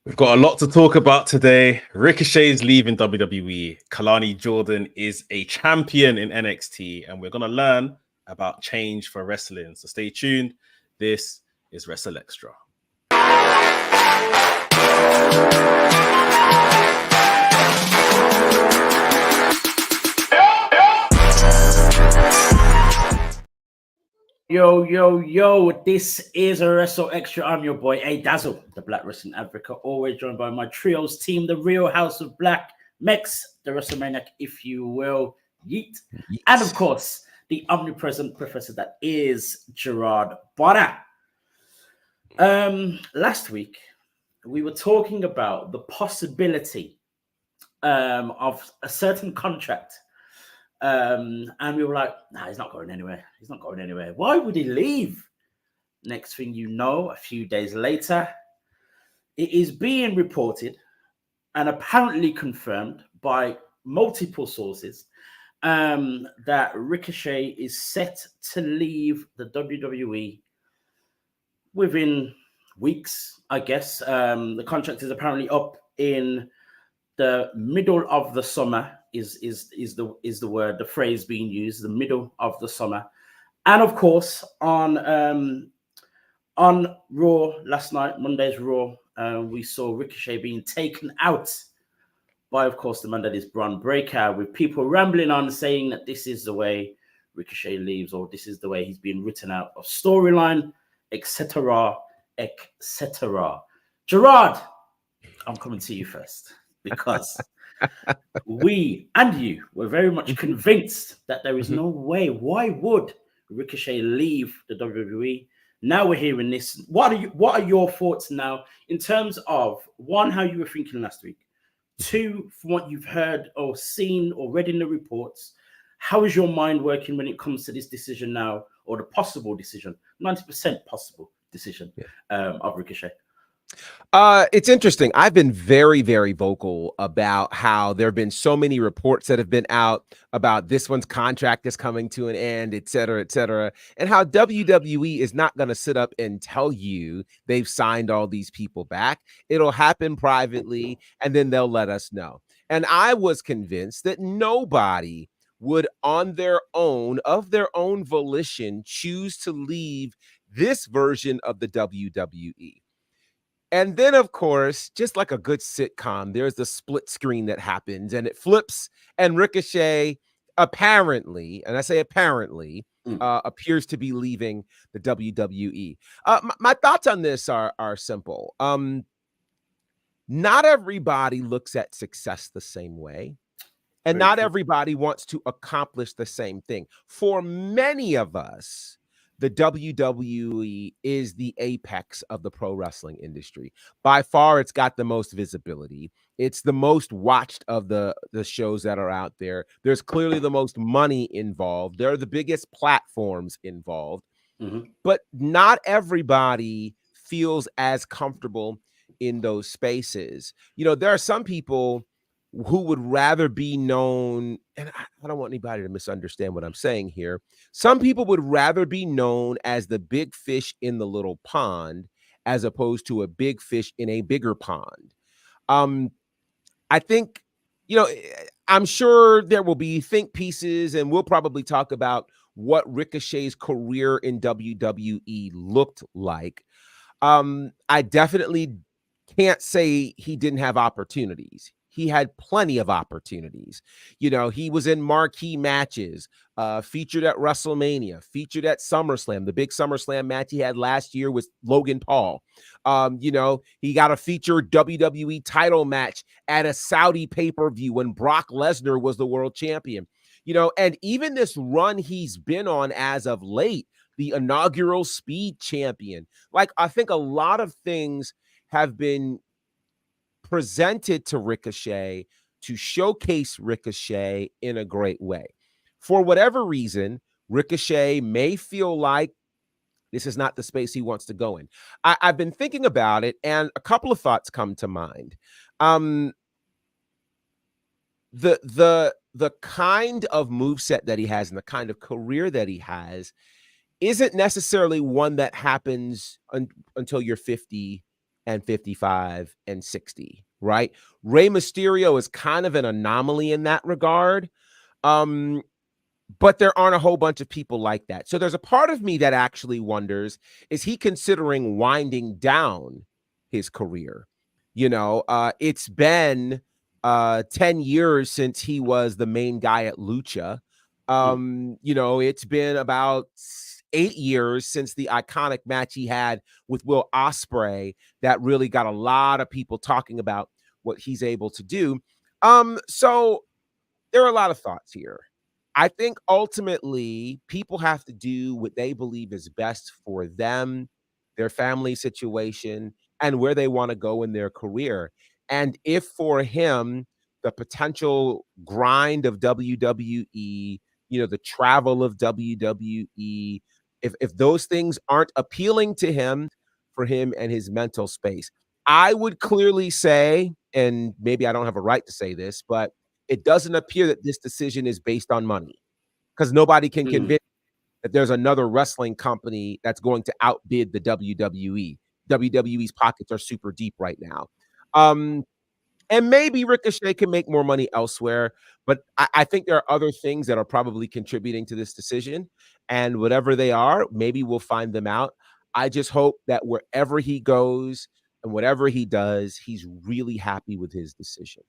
We've got a lot to talk about today. Ricochet is leaving WWE. Kalani Jordan is a champion in NXT, and we're going to learn about change for wrestling. So stay tuned. This is WrstlXtra. Yo, this is a WrstlXtra. I'm your boy, A Dazzle, the Black Wrestling Advocate, always joined by my trios team, the Real House of Black, Mex, the WrestleManiac, if you will, Yeet. And of course, the omnipresent professor that is Gerard Bonner. Last week, we were talking about the possibility of a certain contract. And we were like, nah, he's not going anywhere. He's not going anywhere. Why would he leave? Next thing you know, a few days later, it is being reported and apparently confirmed by multiple sources that Ricochet is set to leave the WWE within weeks, I guess. The contract is apparently up in the middle of the summer. Is the word, the phrase being used, the middle of the summer. And of course, on Raw last night, Monday's Raw, we saw Ricochet being taken out by, of course, the man that is Braun Breaker, with people rambling on saying that this is the way Ricochet leaves, or this is the way he's being written out of storyline, etc., etc. Gerard, I'm coming to you first because we and you were very much convinced that there is no way. Why would Ricochet leave the WWE? Now we're hearing this. What are your thoughts now in terms of, one, how you were thinking last week, two, from what you've heard or seen or read in the reports? How is your mind working when it comes to this decision now, or the possible decision, 90% possible decision of Ricochet? It's interesting. I've been very, very vocal about how there have been so many reports that have been out about this one's contract is coming to an end, et cetera, and how WWE is not going to sit up and tell you they've signed all these people back. It'll happen privately, and then they'll let us know. And I was convinced that nobody would, on their own, of their own volition, choose to leave this version of the WWE. And then, of course, just like a good sitcom, there's the split screen that happens and it flips, and Ricochet apparently, and I say apparently, appears to be leaving the WWE. My thoughts on this are simple. Not everybody looks at success the same way, and not everybody wants to accomplish the same thing. For many of us, the WWE is the apex of the pro wrestling industry. By far, it's got the most visibility. It's the most watched of the shows that are out there. There's clearly the most money involved. There are the biggest platforms involved. But not everybody feels as comfortable in those spaces. You know, there are some people who would rather be known, and I don't want anybody to misunderstand what I'm saying here. Some people would rather be known as the big fish in the little pond as opposed to a big fish in a bigger pond. I think, I'm sure there will be think pieces, and we'll probably talk about what Ricochet's career in WWE looked like. I definitely can't say he didn't have opportunities. He had plenty of opportunities. You know, he was in marquee matches, featured at WrestleMania, featured at SummerSlam. The big SummerSlam match he had last year was Logan Paul. He got a featured WWE title match at a Saudi pay-per-view when Brock Lesnar was the world champion. And even this run he's been on as of late, the inaugural Speed champion. Like, I think a lot of things have been presented to Ricochet to showcase Ricochet in a great way. For whatever reason, Ricochet may feel like this is not the space he wants to go in. I've been thinking about it, and a couple of thoughts come to mind. The kind of moveset that he has and the kind of career that he has isn't necessarily one that happens until you're 50 and 55 and 60, right? Rey Mysterio is kind of an anomaly in that regard. But there aren't a whole bunch of people like that. So there's a part of me that actually wonders, is he considering winding down his career? It's been 10 years since he was the main guy at Lucha. It's been about 8 years since the iconic match he had with Will Ospreay that really got a lot of people talking about what he's able to do. So there are a lot of thoughts here. I think ultimately people have to do what they believe is best for them, their family situation, and where they want to go in their career. And if for him, the potential grind of WWE, the travel of WWE, if those things aren't appealing to him, for him and his mental space, I would clearly say, and maybe I don't have a right to say this, but it doesn't appear that this decision is based on money, because nobody can convince that there's another wrestling company that's going to outbid the WWE. WWE's pockets are super deep right now. And maybe Ricochet can make more money elsewhere, but I think there are other things that are probably contributing to this decision. And whatever they are, maybe we'll find them out. I just hope that wherever he goes and whatever he does, he's really happy with his decision.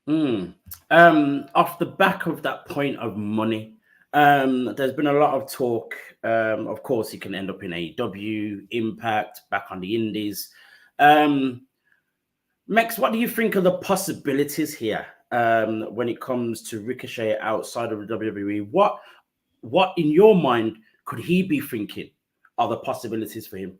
Off the back of that point of money, there's been a lot of talk. Of course, he can end up in AEW, Impact, back on the Indies. Mex, what do you think of the possibilities here when it comes to Ricochet outside of the WWE? What in your mind could he be thinking are the possibilities for him?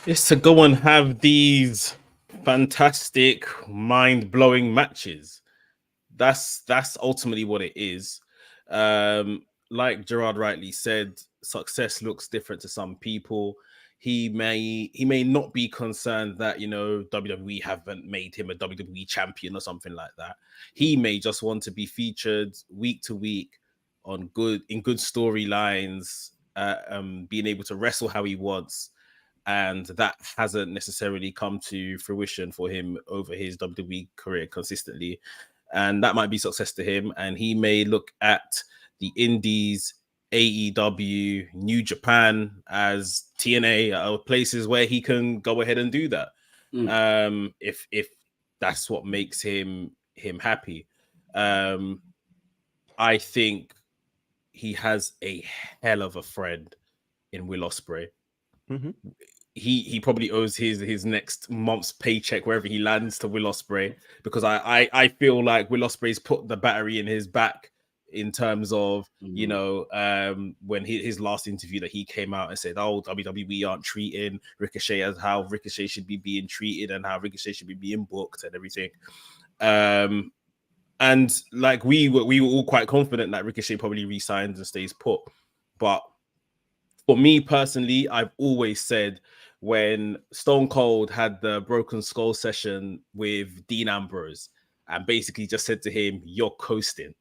It's to go and have these fantastic, mind-blowing matches. That's ultimately what it is. Like Gerard rightly said, success looks different to some people. He may not be concerned that WWE haven't made him a WWE champion or something like that. He may just want to be featured week to week in good storylines, being able to wrestle how he wants. And that hasn't necessarily come to fruition for him over his WWE career consistently. And that might be success to him. And he may look at the Indies, AEW, New Japan as TNA, places where he can go ahead and do that. If that's what makes him happy. I think he has a hell of a friend in Will Ospreay. He probably owes his next month's paycheck wherever he lands to Will Ospreay, because I feel like Will Ospreay's put the battery in his back in terms of when his last interview that he came out and said, WWE aren't treating Ricochet as how Ricochet should be being treated and how Ricochet should be being booked and everything. And like we were all quite confident that Ricochet probably resigns and stays put, but for me personally, I've always said, when Stone Cold had the Broken Skull session with Dean Ambrose and basically just said to him, "You're coasting.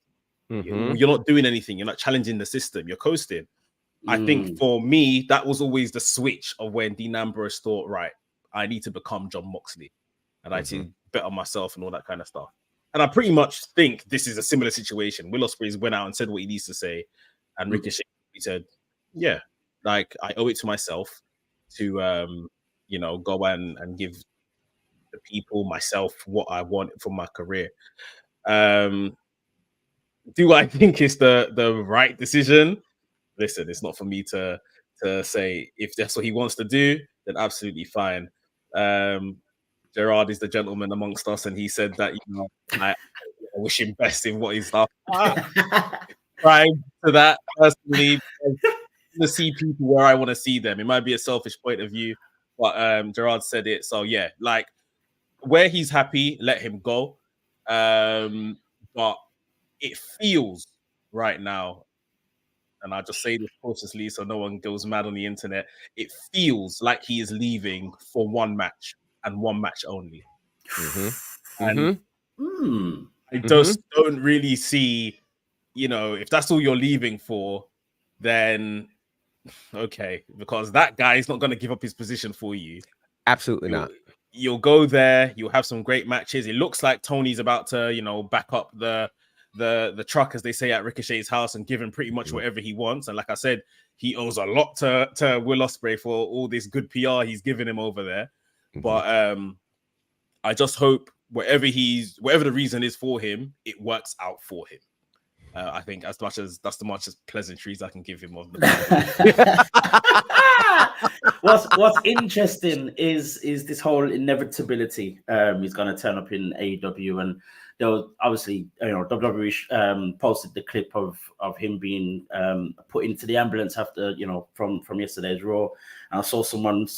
You're not doing anything. You're not challenging the system. You're coasting." I think for me, that was always the switch of when Dean Ambrose thought, right, I need to become John Moxley and I need to bet on myself and all that kind of stuff. And I pretty much think this is a similar situation. Will Ospreay went out and said what he needs to say, and Ricochet said, "Yeah, like I owe it to myself to go and give the people, myself, what I want from my career." Do I think it's the right decision? Listen, it's not for me to say. If that's what he wants to do, then absolutely fine. Gerard is the gentleman amongst us, and he said that I wish him best in what he's done. Trying to that personally, to see people where I want to see them. It might be a selfish point of view, but Gerard said it. So yeah, like where he's happy, let him go. But it feels right now, and I just say this cautiously so no one goes mad on the internet, it feels like he is leaving for one match and one match only. And I just don't really see, if that's all you're leaving for, then Okay, because that guy is not going to give up his position for you. Absolutely not. You'll go there. You'll have some great matches. It looks like Tony's about to, back up the truck, as they say at Ricochet's house, and give him pretty much whatever he wants. And like I said, he owes a lot to Will Ospreay for all this good PR he's given him over there. But I just hope whatever the reason is for him, it works out for him. I think that's the much as pleasantries I can give him of the What's interesting is this whole inevitability. He's going to turn up in AEW, and there was obviously, WWE posted the clip of him being put into the ambulance after, from yesterday's Raw. And I saw someone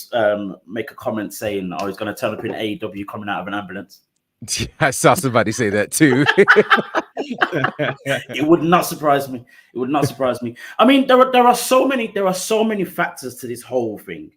make a comment saying, "Oh, he's going to turn up in AEW coming out of an ambulance." I saw somebody say that too. It would not surprise me. It would not surprise me. I mean, there are so many factors to this whole thing.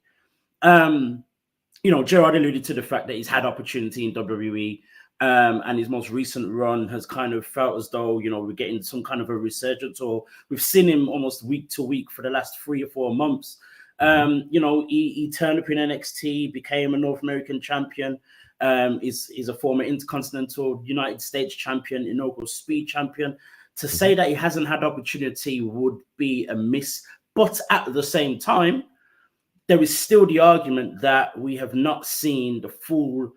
Gerard alluded to the fact that he's had opportunity in WWE, and his most recent run has kind of felt as though, we're getting some kind of a resurgence, or we've seen him almost week to week for the last 3 or 4 months. He turned up in NXT, became a North American champion. Is a former Intercontinental United States champion, inaugural Speed champion. To say that he hasn't had opportunity would be a miss. But at the same time, there is still the argument that we have not seen the full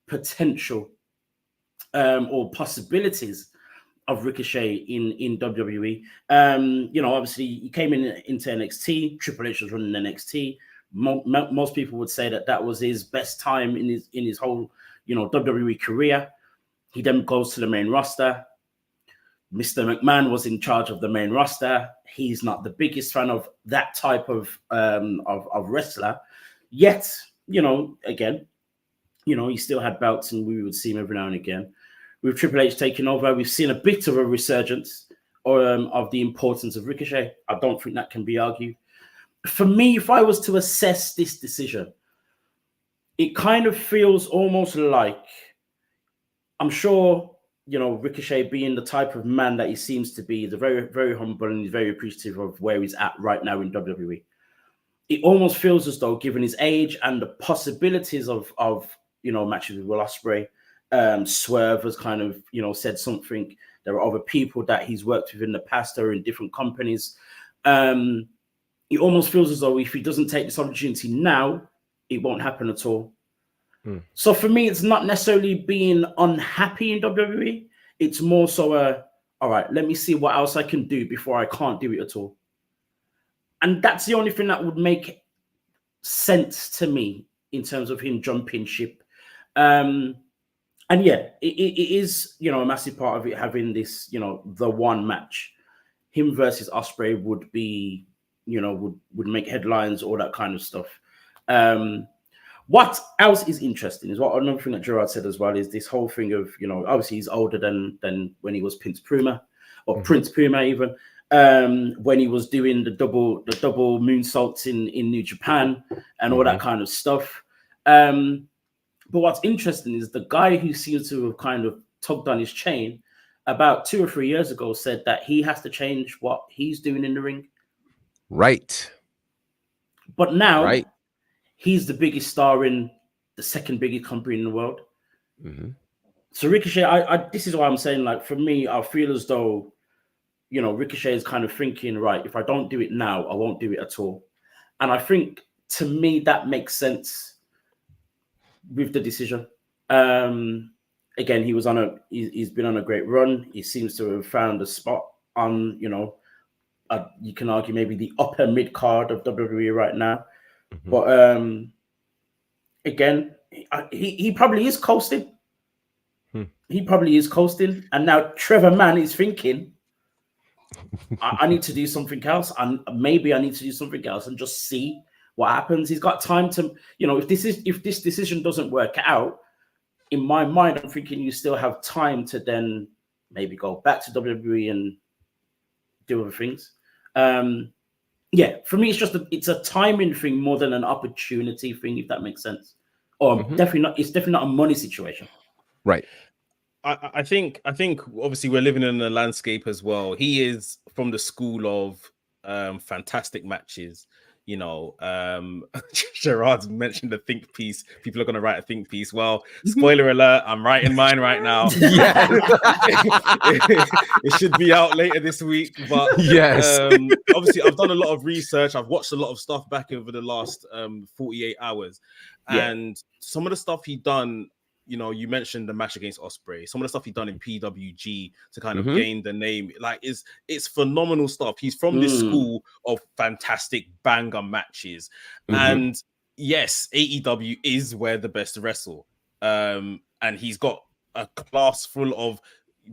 potential or possibilities of Ricochet in WWE. Obviously, he came into NXT. Triple H was running NXT. Most people would say that was his best time in his whole, WWE career. He then goes to the main roster. Mr. McMahon was in charge of the main roster. He's not the biggest fan of that type of wrestler. Yet, again, he still had belts, and we would see him every now and again. With Triple H taking over, we've seen a bit of a resurgence of the importance of Ricochet. I don't think that can be argued. For me, if I was to assess this decision, it kind of feels almost like, I'm sure, Ricochet being the type of man that he seems to be, is very, very humble, and he's very appreciative of where he's at right now in WWE. It almost feels as though, given his age and the possibilities of matches with Will Ospreay, Swerve has kind of, said something. There are other people that he's worked with in the past or in different companies. It almost feels as though if he doesn't take this opportunity now, it won't happen at all. So for me, it's not necessarily being unhappy in WWE. It's more so all right, let me see what else I can do before I can't do it at all. And that's the only thing that would make sense to me in terms of him jumping ship. And yeah, it is, a massive part of it having this, the one match. Him versus Ospreay would be, would make headlines, all that kind of stuff. What else is interesting is another thing that Gerard said as well is this whole thing of, obviously he's older than when he was Prince Puma, or Prince Puma even, when he was doing the double moonsaults in New Japan and all that kind of stuff. But what's interesting is the guy who seems to have kind of tugged on his chain about 2 or 3 years ago said that he has to change what he's doing in the ring. Right. But now he's the biggest star in the second biggest company in the world. So Ricochet, I this is why I'm saying, like, for me, I feel as though, Ricochet is kind of thinking, right, if I don't do it now, I won't do it at all. And I think, to me, that makes sense with the decision. Again, he's been on a great run. He seems to have found a spot on, you can argue maybe the upper mid card of WWE right now. But again, he probably is coasting. He probably is coasting. And now Trevor Mann is thinking, I need to do something else. And maybe I need to do something else and just see what happens. He's got time to, if this decision doesn't work out, in my mind, I'm thinking you still have time to then maybe go back to WWE and do other things. Yeah, for me, it's a timing thing more than an opportunity thing, if that makes sense. Or definitely not. It's definitely not a money situation. Right. I think obviously we're living in a landscape as well. He is from the school of fantastic matches. You know, Gerard's mentioned the think piece. People are going to write a think piece. Well, spoiler alert, I'm writing mine right now. Yes. It should be out later this week. But yes, obviously, I've done a lot of research. I've watched a lot of stuff back over the last 48 hours. And some of the stuff he done, you know, you mentioned the match against Ospreay. Some of the stuff he done in PWG to kind of gain the name, like, it's phenomenal stuff. He's from this school of fantastic banger matches, and yes, AEW is where the best wrestle. And he's got a class full of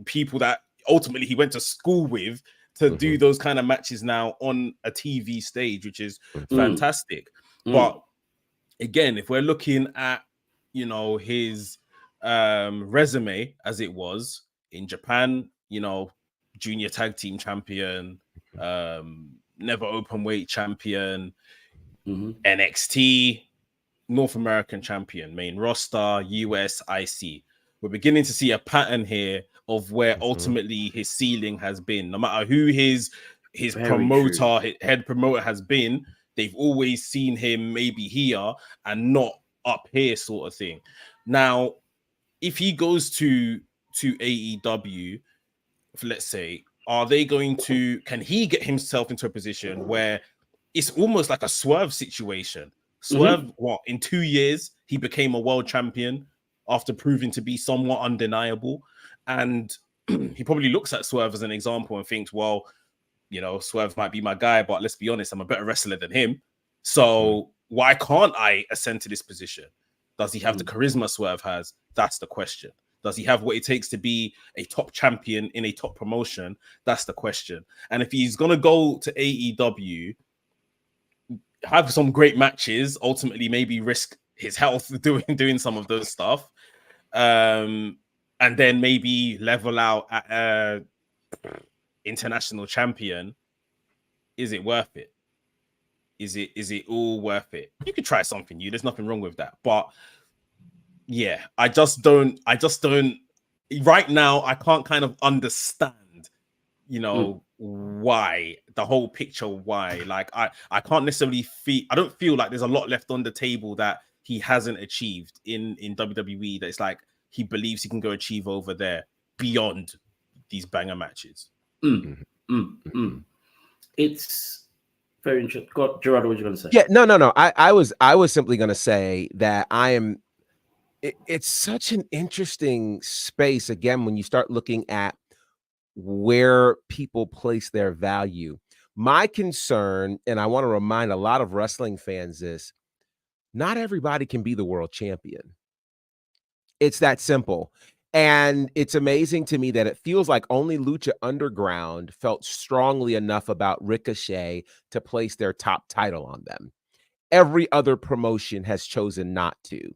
people that ultimately he went to school with to do those kind of matches now on a TV stage, which is fantastic. But again, if we're looking at, you know, his resume as it was in Japan, you know, junior tag team champion, never open weight champion, NXT, North American champion, main roster, US, IC. We're beginning to see a pattern here of where ultimately his ceiling has been. No matter who his promoter, his head promoter has been, they've always seen him maybe here and not up here, sort of thing. Now, if he goes to AEW, let's say, are they going to, can he get himself into a position where it's almost like a Swerve situation? Swerve, what, in 2 years, he became a world champion after proving to be somewhat undeniable. And he probably looks at Swerve as an example and thinks, well, you know, Swerve might be my guy, but let's be honest, I'm a better wrestler than him. So why can't I ascend to this position? Does he have the charisma Swerve has? That's the question. Does he have what it takes to be a top champion in a top promotion? That's the question. And if he's going to go to AEW, have some great matches, ultimately maybe risk his health doing some of those stuff, and then maybe level out at international champion, is it worth it? Is it all worth it? You could try something new. There's nothing wrong with that. But yeah, I just don't right now. I can't kind of understand, you know, why, the whole picture, why. Like I can't necessarily feel, I don't feel like there's a lot left on the table that he hasn't achieved in WWE that it's like he believes he can go achieve over there beyond these banger matches. It's very interesting. Gerardo, what are you going to say? Yeah, no. I was simply going to say that it's such an interesting space, again, when you start looking at where people place their value. My concern, and I want to remind a lot of wrestling fans this, not everybody can be the world champion. It's that simple. And it's amazing to me that it feels like only Lucha Underground felt strongly enough about Ricochet to place their top title on them. Every other promotion has chosen not to.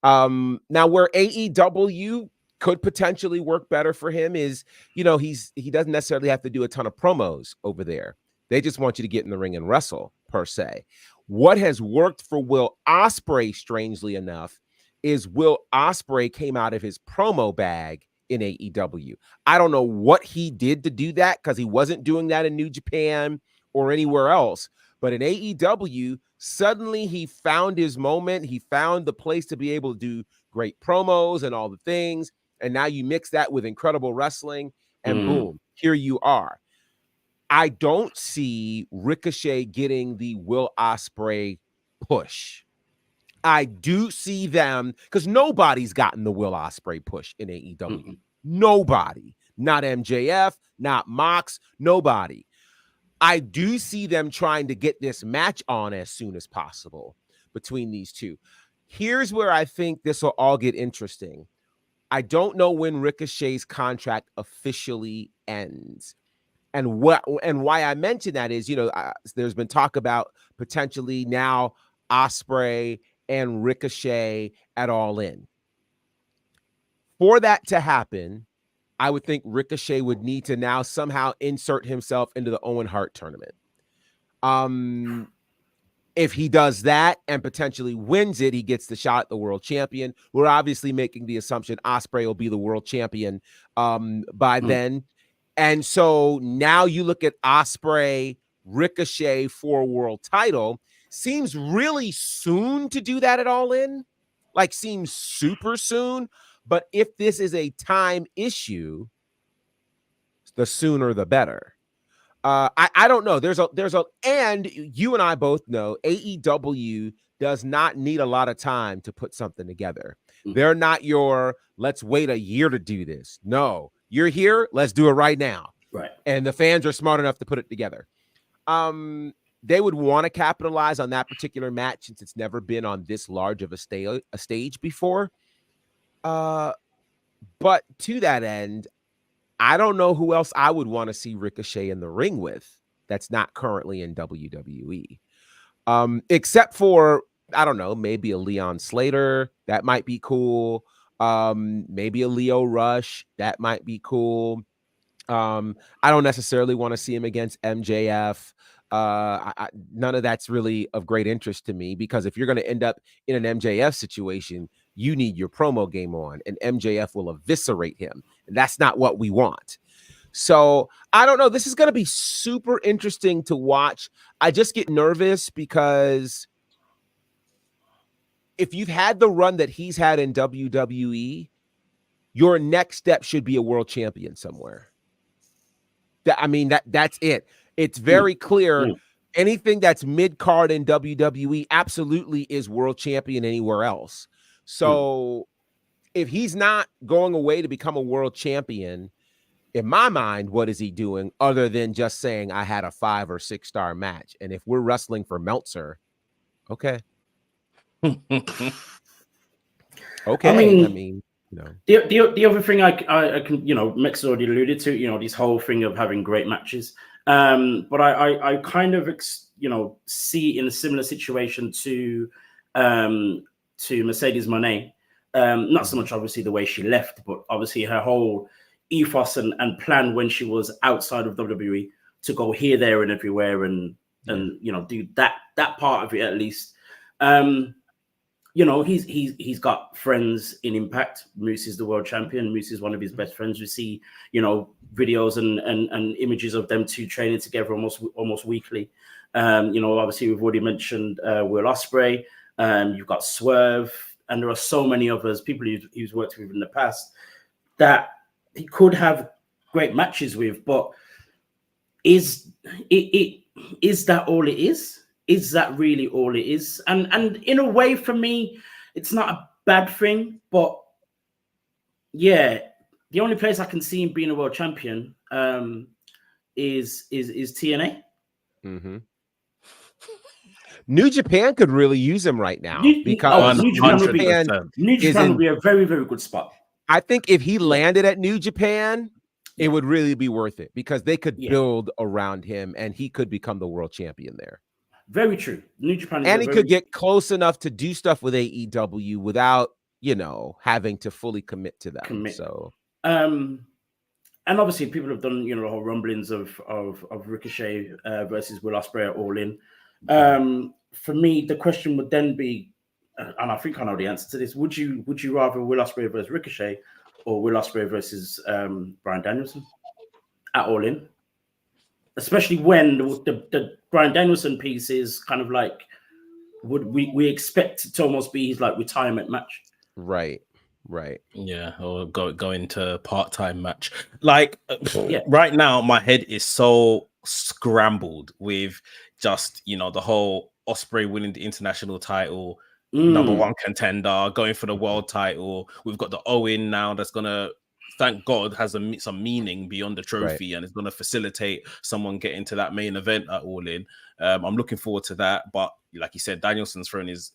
Now, where AEW could potentially work better for him is, you know, he doesn't necessarily have to do a ton of promos over there. They just want you to get in the ring and wrestle, per se. What has worked for Will Ospreay, strangely enough, is Will Ospreay came out of his promo bag in AEW. I don't know what he did to do that, because he wasn't doing that in New Japan or anywhere else. But in AEW, suddenly he found his moment. He found the place to be able to do great promos and all the things. And now you mix that with incredible wrestling, and boom, here you are. I don't see Ricochet getting the Will Ospreay push. I do see them, because nobody's gotten the Will Ospreay push in AEW. Nobody. Not MJF, not Mox, nobody. I do see them trying to get this match on as soon as possible between these two. Here's where I think this will all get interesting. I don't know when Ricochet's contract officially ends. And why I mention that is, you know, there's been talk about potentially now Ospreay and Ricochet at All In. For that to happen, I would think Ricochet would need to now somehow insert himself into the Owen Hart tournament. If he does that and potentially wins it, he gets the shot at the world champion. We're obviously making the assumption Ospreay will be the world champion by then. And so now you look at Ospreay Ricochet for a world title seems really soon to do that at All In, like seems super soon. But if this is a time issue, the sooner the better. I don't know. And you and I both know AEW does not need a lot of time to put something together. They're not your, let's wait a year to do this. No, you're here. Let's do it right now. Right. And the fans are smart enough to put it together. They would want to capitalize on that particular match since it's never been on this large of a stage before. But to that end, I don't know who else I would want to see Ricochet in the ring with that's not currently in WWE. Except for, I don't know, maybe a Leon Slater. That might be cool. Maybe a Leo Rush. That might be cool. I don't necessarily want to see him against MJF. None of that's really of great interest to me, because if you're going to end up in an MJF situation, you need your promo game on, and MJF will eviscerate him. And that's not what we want. So I don't know. This is going to be super interesting to watch. I just get nervous because if you've had the run that he's had in WWE, your next step should be a world champion somewhere. That's it. It's very clear. Anything that's mid-card in WWE absolutely is world champion anywhere else. So if he's not going away to become a world champion, in my mind, what is he doing other than just saying I had a 5 or 6 star match? And if we're wrestling for Meltzer, okay. Okay. I mean, you know. The other thing I can, Mix already alluded to, this whole thing of having great matches. But I kind of, see in a similar situation to Mercedes Moné. Not so much obviously the way she left, but obviously her whole ethos and plan when she was outside of WWE to go here, there, and everywhere, and do that part of it at least. He's got friends in Impact. Moose is the world champion. Moose is one of his best friends. We see, videos and images of them two training together almost weekly. Obviously we've already mentioned Will Ospreay. You've got Swerve, and there are so many others, people he's worked with in the past that he could have great matches with. But is that all it is? Is that really all it is? And in a way, for me, it's not a bad thing. But yeah, the only place I can see him being a world champion is TNA. Mm-hmm. New Japan could really use him right now because New Japan would be a very, very good spot. I think if he landed at New Japan, it would really be worth it, because they could build around him and he could become the world champion there. Very true. New Japan, and he could get close enough to do stuff with AEW without, having to fully commit to them. So, and obviously people have done, the whole rumblings of Ricochet versus Will Ospreay at All In. For me, the question would then be, and I think I know the answer to this: Would you rather Will Ospreay versus Ricochet, or Will Ospreay versus Bryan Danielson at All In? Especially when the Bryan Danielson piece is kind of like, would we expect it to almost be his like retirement match? Right. Yeah, or go into part-time match. Like right now, my head is so scrambled with just the whole Ospreay winning the international title, number one contender, going for the world title. We've got the Owen now that's gonna, thank God, has some meaning beyond the trophy, and it's going to facilitate someone getting to that main event at All In. I'm looking forward to that. But like you said, Danielson's thrown his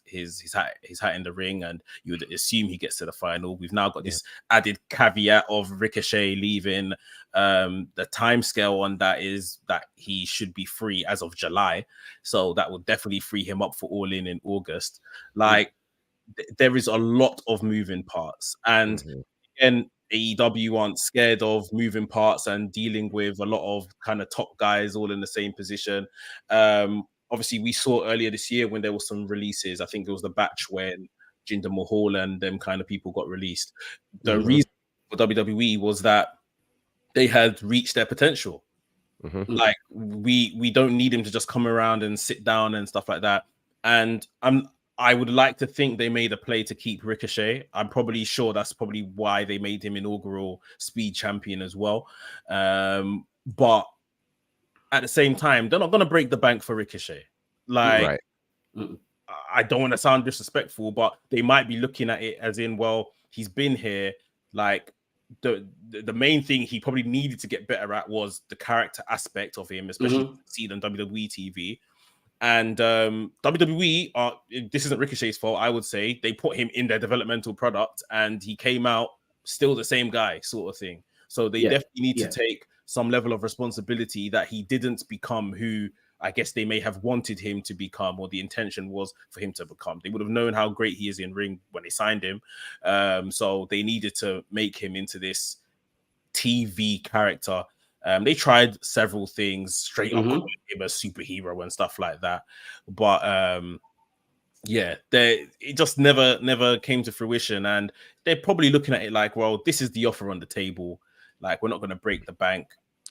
hat in the ring, and you would assume he gets to the final. We've now got this added caveat of Ricochet leaving. The time scale on that is that he should be free as of July, so that would definitely free him up for All In August. Like there is a lot of moving parts, and again, AEW aren't scared of moving parts and dealing with a lot of kind of top guys all in the same position. Obviously, we saw earlier this year when there were some releases. I think it was the batch when Jinder Mahal and them kind of people got released. The reason for WWE was that they had reached their potential. Like we don't need him to just come around and sit down and stuff like that. And I would like to think they made a play to keep Ricochet. I'm probably sure that's probably why they made him inaugural Speed Champion as well. But at the same time, they're not going to break the bank for Ricochet. Like, I don't want to sound disrespectful, but they might be looking at it as in, well, he's been here. Like, the main thing he probably needed to get better at was the character aspect of him, especially see on WWE TV. And WWE this isn't Ricochet's fault, I would say. They put him in their developmental product and he came out still the same guy, sort of thing. So they definitely need to take some level of responsibility that he didn't become who I guess they may have wanted him to become, or the intention was for him to become. They would have known how great he is in ring when they signed him. So they needed to make him into this TV character. They tried several things, straight up calling him a superhero and stuff like that. But it just never came to fruition. And they're probably looking at it like, well, this is the offer on the table. Like, we're not going to break the bank.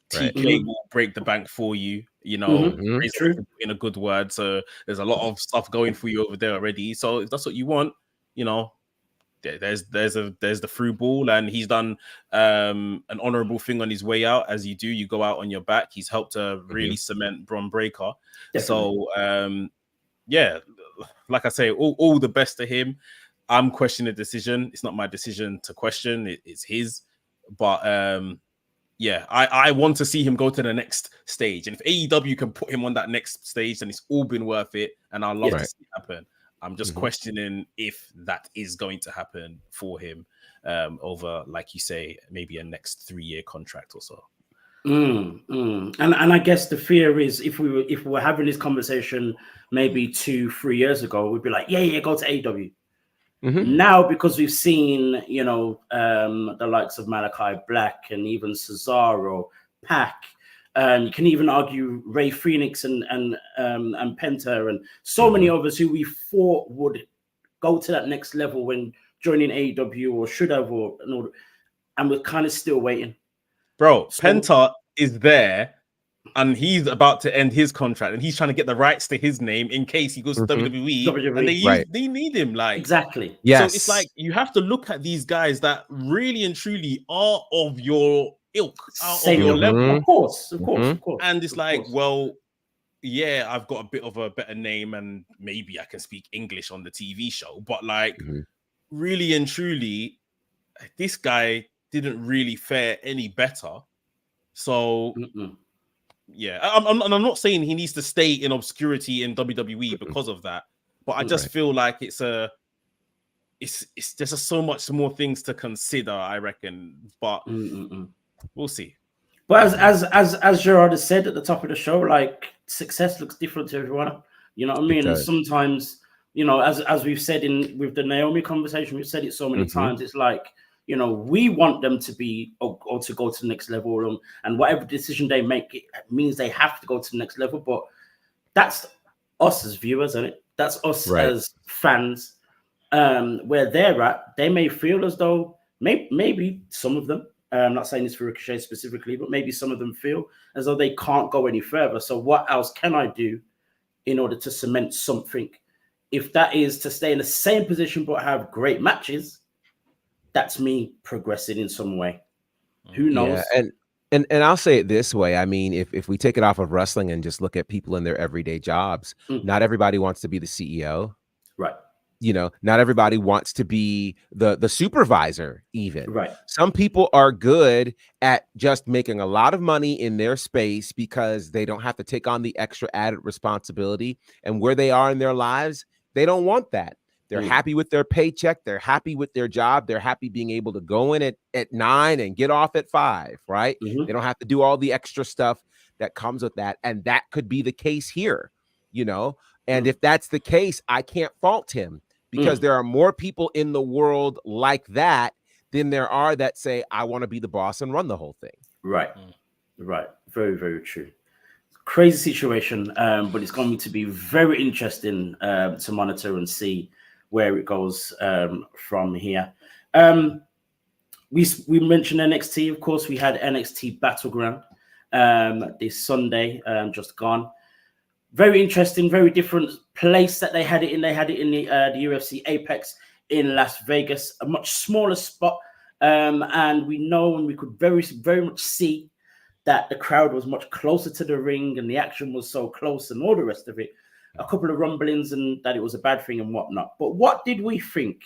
TK will break the bank for you, you know, in a good word. So there's a lot of stuff going for you over there already. So if that's what you want, you know, there's the through ball, and he's done an honorable thing on his way out. As you do, you go out on your back. He's helped to really cement Bron Breakker. Definitely. So like I say, all the best to him. I'm questioning the decision. It's not my decision to question. It's his. But I want to see him go to the next stage. And if AEW can put him on that next stage, then it's all been worth it. And I'd love to see it happen. I'm just questioning if that is going to happen for him over, like you say, maybe a next 3-year contract or so. And I guess the fear is if we were having this conversation maybe 2-3 years ago, we'd be like, go to AEW. Now, because we've seen, you know, the likes of Malachi Black and even Cesaro, Pac, you can even argue Ray Phoenix and Penta and so many others who we thought would go to that next level when joining AEW or should have, and we're kind of still waiting. Bro, Penta is there. And he's about to end his contract, and he's trying to get the rights to his name in case he goes to WWE. And they need him. Like, exactly. Yes. So it's like you have to look at these guys that really and truly are of your ilk, of your level. Of course. And it's like, well, yeah, I've got a bit of a better name, and maybe I can speak English on the TV show. But like, really and truly, this guy didn't really fare any better. So. Yeah, I'm not saying he needs to stay in obscurity in WWE because of that, but I just feel like it's just so much more things to consider, I reckon. But we'll see. But as Gerard has said at the top of the show, like, success looks different to everyone. You know what I mean? And sometimes, you know, as we've said with the Naomi conversation, we've said it so many times. It's like, you know, we want them to be or to go to the next level, and whatever decision they make, it means they have to go to the next level. But that's us as viewers, isn't it? That's us as fans. Where they're at, they may feel as though maybe some of them. I'm not saying this for Ricochet specifically, but maybe some of them feel as though they can't go any further. So what else can I do in order to cement something? If that is to stay in the same position but have great matches, that's me progressing in some way. Who knows? Yeah, and I'll say it this way. I mean, if we take it off of wrestling and just look at people in their everyday jobs, not everybody wants to be the CEO. Right. You know, not everybody wants to be the supervisor even. Right. Some people are good at just making a lot of money in their space because they don't have to take on the extra added responsibility. And where they are in their lives, they don't want that. They're happy with their paycheck. They're happy with their job. They're happy being able to go in at 9 and get off at 5, right? They don't have to do all the extra stuff that comes with that. And that could be the case here, you know? And if that's the case, I can't fault him because there are more people in the world like that than there are that say, I want to be the boss and run the whole thing. Right. Right. Very, very true. Crazy situation, but it's going to be very interesting to monitor and see where it goes from here. We mentioned NXT, of course. We had NXT Battleground. this Sunday, just gone. Very interesting, very different place that they had it in. They had it in the UFC Apex in Las Vegas, a much smaller spot. And we know, and we could very, very much see that the crowd was much closer to the ring and the action was so close and all the rest of it. A couple of rumblings and that it was a bad thing and whatnot. But what did we think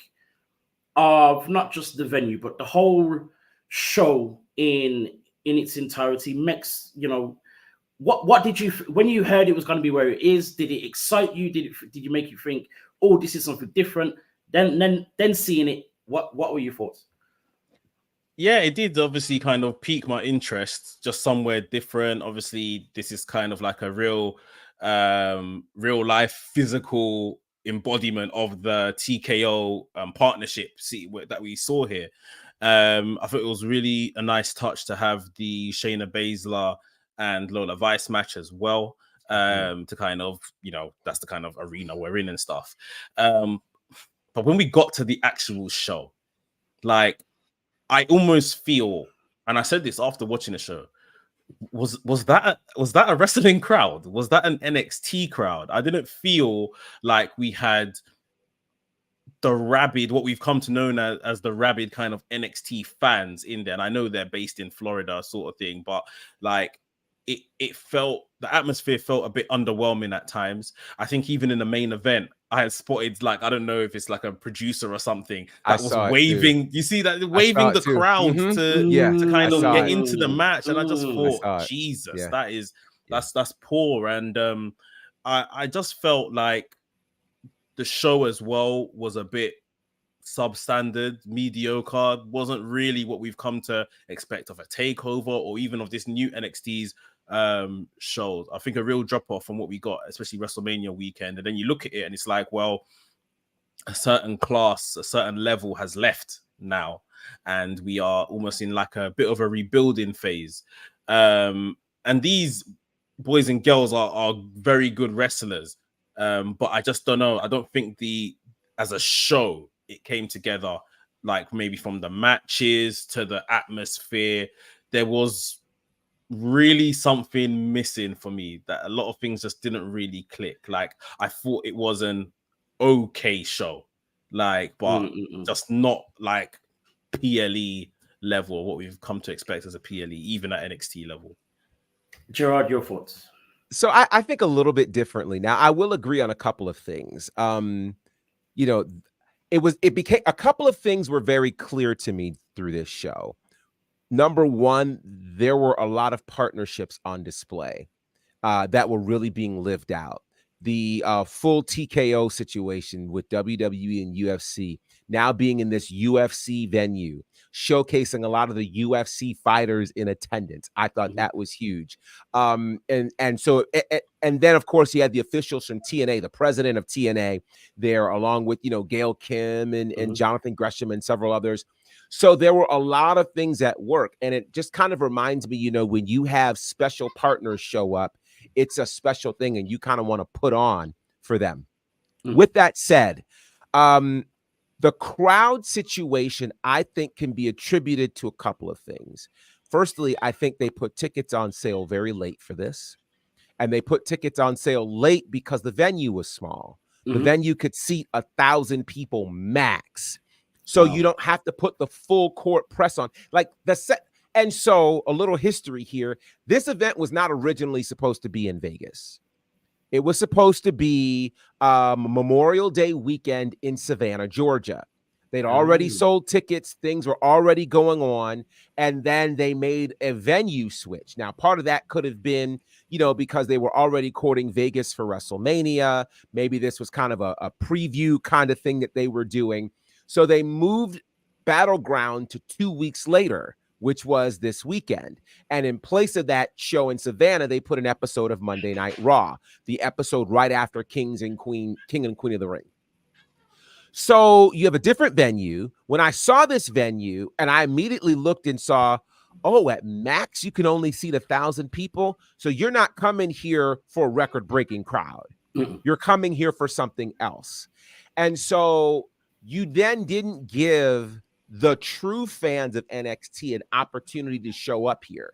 of not just the venue, but the whole show in its entirety? Makes, you know, what did you, when you heard it was going to be where it is, did it excite you? Did you make you think, oh, this is something different? Then seeing it, what were your thoughts? Yeah, it did obviously kind of pique my interest, just somewhere different. Obviously, this is kind of like a real life physical embodiment of the TKO partnership that we saw here. I thought it was really a nice touch to have the Shayna Baszler and Lola Vice match as well, to kind of, you know, that's the kind of arena we're in and stuff. But when we got to the actual show, like, I almost feel, and I said this after watching the show, was that a wrestling crowd? Was that an NXT crowd? I didn't feel like we had the rabid, what we've come to know as the rabid kind of NXT fans in there. And I know they're based in Florida, sort of thing, but like it felt, the atmosphere felt a bit underwhelming at times. I think even in the main event, I had spotted, like, I don't know if it's like a producer or something that was waving. You see that, waving the crowd to kind of get into the match, and I just thought, Jesus, that's poor. And I just felt like the show as well was a bit substandard, mediocre. Wasn't really what we've come to expect of a takeover or even of this new NXT's shows. I think a real drop off from what we got, especially WrestleMania weekend. And then you look at it and it's like, well, a certain class, a certain level has left now, and we are almost in like a bit of a rebuilding phase. And these boys and girls are very good wrestlers, but I just don't know. I don't think as a show it came together, like maybe from the matches to the atmosphere. There was really something missing for me, that a lot of things just didn't really click. Like, I thought it was an okay show, like, but just not like PLE level, or what we've come to expect as a PLE, even at NXT level. Gerard, your thoughts? So I think a little bit differently. Now, I will agree on a couple of things. You know, it became, a couple of things were very clear to me through this show. Number one, there were a lot of partnerships on display that were really being lived out. The full TKO situation with WWE and UFC now being in this UFC venue, showcasing a lot of the UFC fighters in attendance. I thought that was huge. And then of course you had the officials from TNA, the president of TNA there, along with, you know, Gail Kim and Jonathan Gresham and several others. So there were a lot of things at work, and it just kind of reminds me, you know, when you have special partners show up, it's a special thing and you kind of want to put on for them. With that said, the crowd situation, I think, can be attributed to a couple of things. Firstly, I think they put tickets on sale very late for this, and they put tickets on sale late because the venue was small. The venue could seat 1,000 people max. So you don't have to put the full court press on. Like the set. And so a little history here. This event was not originally supposed to be in Vegas. It was supposed to be Memorial Day weekend in Savannah, Georgia. They'd already sold tickets. Things were already going on. And then they made a venue switch. Now, part of that could have been, you know, because they were already courting Vegas for WrestleMania. Maybe this was kind of a preview kind of thing that they were doing. So they moved Battleground to 2 weeks later, which was this weekend. And in place of that show in Savannah, they put an episode of Monday Night Raw, the episode right after King and Queen of the Ring. So you have a different venue. When I saw this venue, and I immediately looked and saw, oh, at max, you can only seat 1,000 people. So you're not coming here for a record-breaking crowd. You're coming here for something else. And so you then didn't give the true fans of NXT an opportunity to show up here.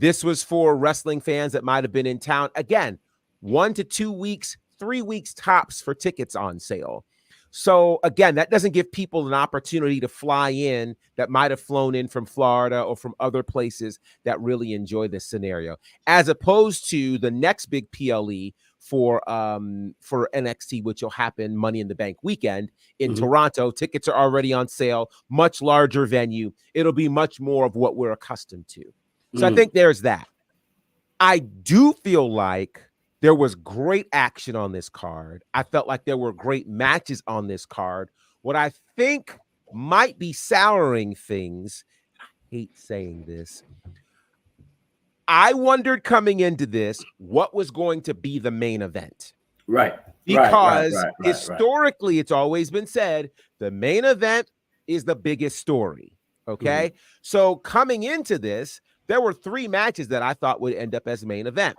This was for wrestling fans that might have been in town. Again, 1 to 2 weeks, 3 weeks tops for tickets on sale. So again, that doesn't give people an opportunity to fly in that might have flown in from Florida or from other places that really enjoy this scenario, as opposed to the next big PLE for NXT, which will happen Money in the Bank weekend in Toronto. Tickets are already on sale, much larger venue. It'll be much more of what we're accustomed to. So I think there's that. I do feel like there was great action on this card. I felt like there were great matches on this card. What I think might be souring things, I hate saying this, I wondered coming into this what was going to be the main event. Right. Because historically, it's always been said the main event is the biggest story. Okay. So coming into this, there were 3 matches that I thought would end up as main event.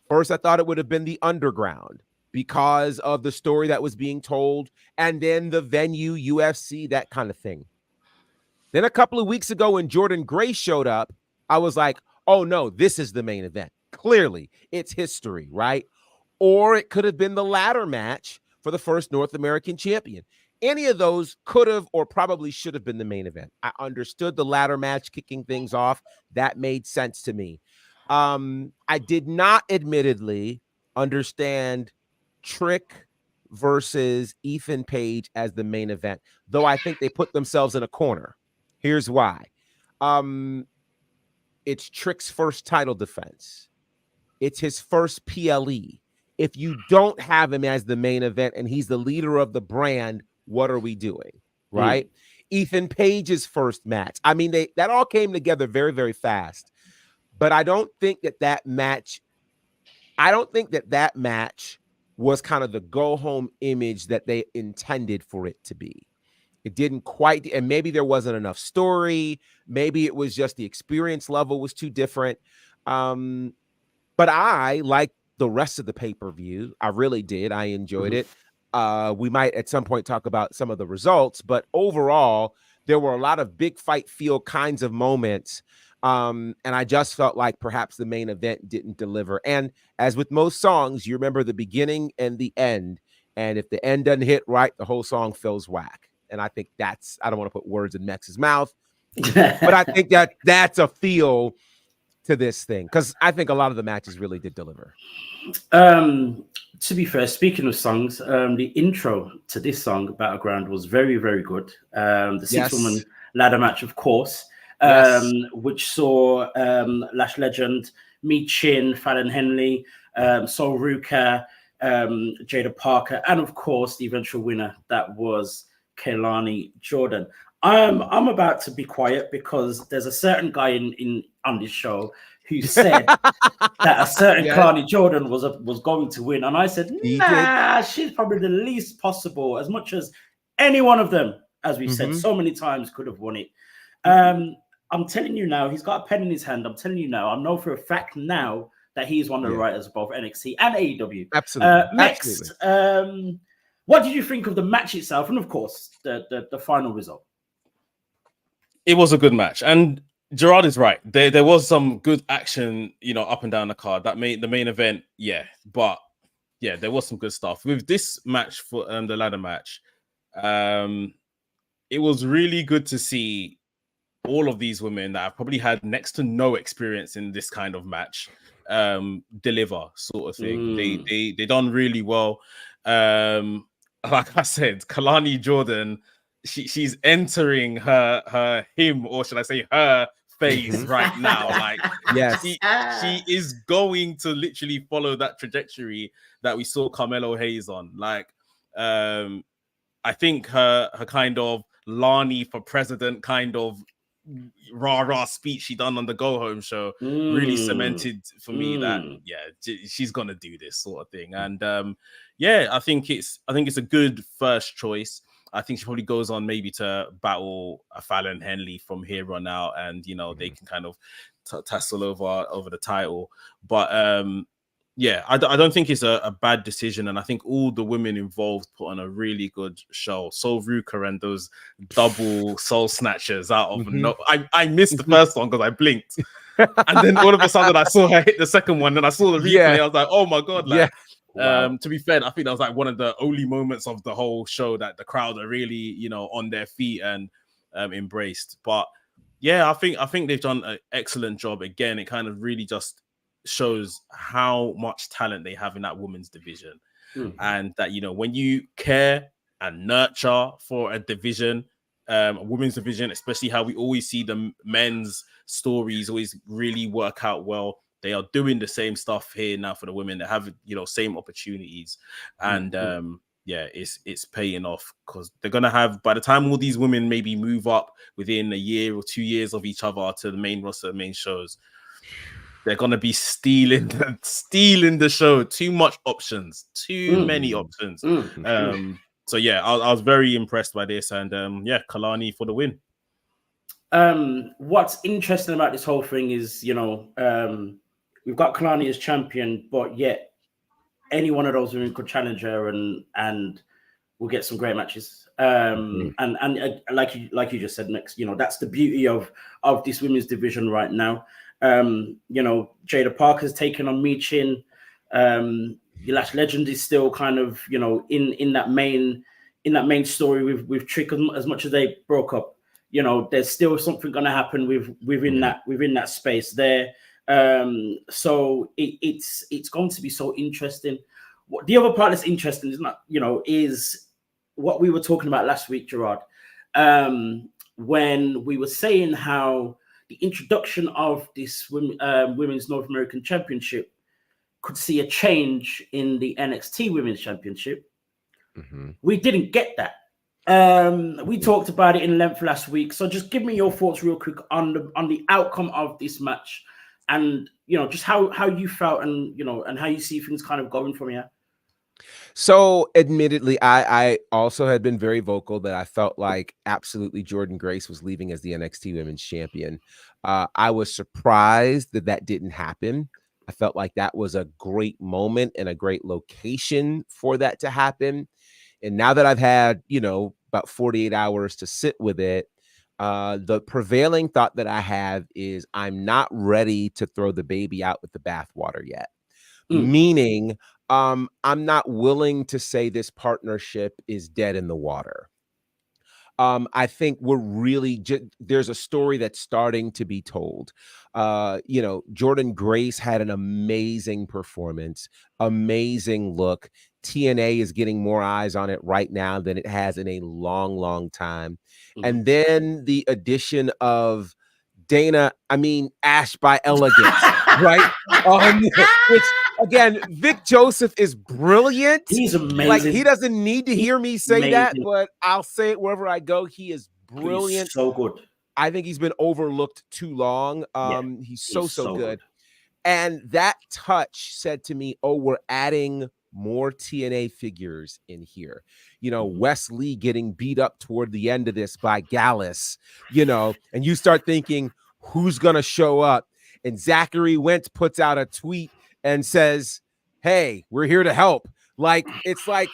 First, I thought it would have been the Underground because of the story that was being told, and then the venue, UFC, that kind of thing. Then a couple of weeks ago when Jordan Gray showed up, I was like, oh no, this is the main event. Clearly, it's history, right? Or it could have been the ladder match for the first North American champion. Any of those could have or probably should have been the main event. I understood the ladder match kicking things off. That made sense to me. I did not admittedly understand Trick versus Ethan Page as the main event, though I think they put themselves in a corner. Here's why. It's Trick's first title defense. It's his first PLE. If you don't have him as the main event and he's the leader of the brand, what are we doing? Right? Ethan Page's first match. I mean, that all came together very, very fast. But I don't think that match was kind of the go-home image that they intended for it to be. It didn't quite, and maybe there wasn't enough story. Maybe it was just the experience level was too different. But I, like the rest of the pay-per-view, I really did. I enjoyed it. We might at some point talk about some of the results, but overall, there were a lot of big fight feel kinds of moments. And I just felt like perhaps the main event didn't deliver. And as with most songs, you remember the beginning and the end. And if the end doesn't hit right, the whole song feels whack. And I think I don't want to put words in Mex's mouth, but I think that's a feel to this thing. Because I think a lot of the matches really did deliver. To be fair, speaking of songs, the intro to this song, Battleground, was very, very good. The 6-woman ladder match, of course. Which saw Lash Legend, Me Chin, Fallon Henley, Sol Ruka, Jada Parker, and of course the eventual winner, that was Kehlani Jordan. I'm about to be quiet because there's a certain guy on this show who said that a certain Kehlani Jordan was going to win, and I said, nah, she's probably the least possible. As much as any one of them, as we said so many times, could have won it. I'm telling you now, he's got a pen in his hand. I'm telling you now, I know for a fact now that he is one of the writers of both NXT and AEW. Absolutely. Next, what did you think of the match itself? And of course, the final result. It was a good match. And Gerard is right. There was some good action, up and down the card. The main event, But there was some good stuff. With this match for the ladder match, it was really good to see all of these women that have probably had next to no experience in this kind of match deliver, sort of thing. They done really well. Like I said, Kehlani Jordan, she's entering her him, or should I say her phase right now. Like, she is going to literally follow that trajectory that we saw Carmelo Hayes on. Like, I think her kind of Lani for president kind of rah speech she done on the Go Home show really cemented for me that she's gonna do this sort of thing. And I think it's a good first choice. I think she probably goes on maybe to battle a Fallon Henley from here on out, and they can kind of tussle over the title. But I don't think it's a bad decision, and I think all the women involved put on a really good show. Sol Ruka and those double soul snatchers out of I missed the first one because I blinked. And then all of a sudden I saw her hit the second one, and I saw the replay. Yeah. I was like, oh my God. Yeah. Like, to be fair, I think that was like one of the only moments of the whole show that the crowd are really, you know, on their feet and embraced. But yeah, I think they've done an excellent job. Again, it kind of really just shows how much talent they have in that women's division. And that, you know, when you care and nurture for a division, a women's division, especially how we always see the men's stories always really work out well. They are doing the same stuff here now for the women. They have, you know, same opportunities, and yeah, it's paying off, because they're gonna have, by the time all these women maybe move up within a year or 2 years of each other to the main roster, main shows, they're gonna be stealing the show. Too much options, too many options. So yeah, I was very impressed by this, and yeah, Kalani for the win. What's interesting about this whole thing is, you know, we've got Kalani as champion, but yet any one of those women could challenge her, and we'll get some great matches. And like you just said, Max, you know, that's the beauty of this women's division right now. You know, Jada Parker's taken on Michin. The Lash Legend is still kind of, you know, in that main story with Trick. As much as they broke up, you know, there's still something going to happen within that space there. So it's going to be so interesting. The other part that's interesting is not, you know, is what we were talking about last week, Gerard, when we were saying how the introduction of this women's North American Championship could see a change in the NXT Women's Championship. We didn't get that. We talked about it in length last week. So just give me your thoughts real quick on the outcome of this match, and, you know, just how you felt, and, you know, and how you see things kind of going from here. So admittedly, I also had been very vocal that I felt like absolutely Jordynne Grace was leaving as the NXT Women's Champion. I was surprised that didn't happen. I felt like that was a great moment and a great location for that to happen. And now that I've had, you know, about 48 hours to sit with it, the prevailing thought that I have is I'm not ready to throw the baby out with the bathwater yet. Meaning, I'm not willing to say this partnership is dead in the water. I think we're really there's a story that's starting to be told. You know, Jordynne Grace had an amazing performance, amazing look. TNA is getting more eyes on it right now than it has in a long, long time. And then the addition of Ash by Elegance, right? Which, again, Vic Joseph is brilliant. He's amazing. Like, he doesn't need to hear me say that, but I'll say it wherever I go. He is brilliant. He's so good. I think he's been overlooked too long. He's so good. And that touch said to me, oh, we're adding more TNA figures in here. You know, Wes Lee getting beat up toward the end of this by Gallus, you know, and you start thinking, who's going to show up? And Zachary Wentz puts out a tweet and says, hey, we're here to help. Like, it's like,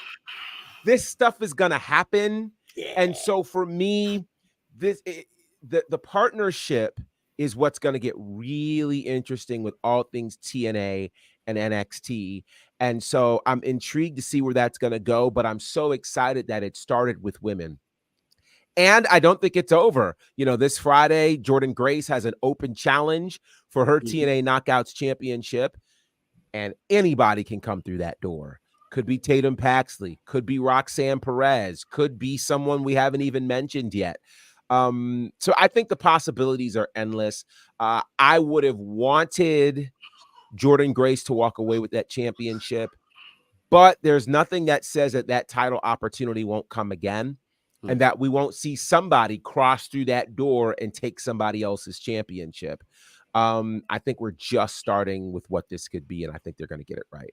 this stuff is going to happen. And so for me, the partnership is what's going to get really interesting with all things TNA and NXT. And so I'm intrigued to see where that's going to go, but I'm so excited that it started with women. And I don't think it's over. You know, this Friday, Jordynne Grace has an open challenge for her TNA Knockouts Championship, and anybody can come through that door. Could be Tatum Paxley, could be Roxanne Perez, could be someone we haven't even mentioned yet. So I think the possibilities are endless. I would have wanted Jordynne Grace to walk away with that championship, but there's nothing that says that title opportunity won't come again, and that we won't see somebody cross through that door and take somebody else's championship. I think we're just starting with what this could be, and I think they're going to get it right.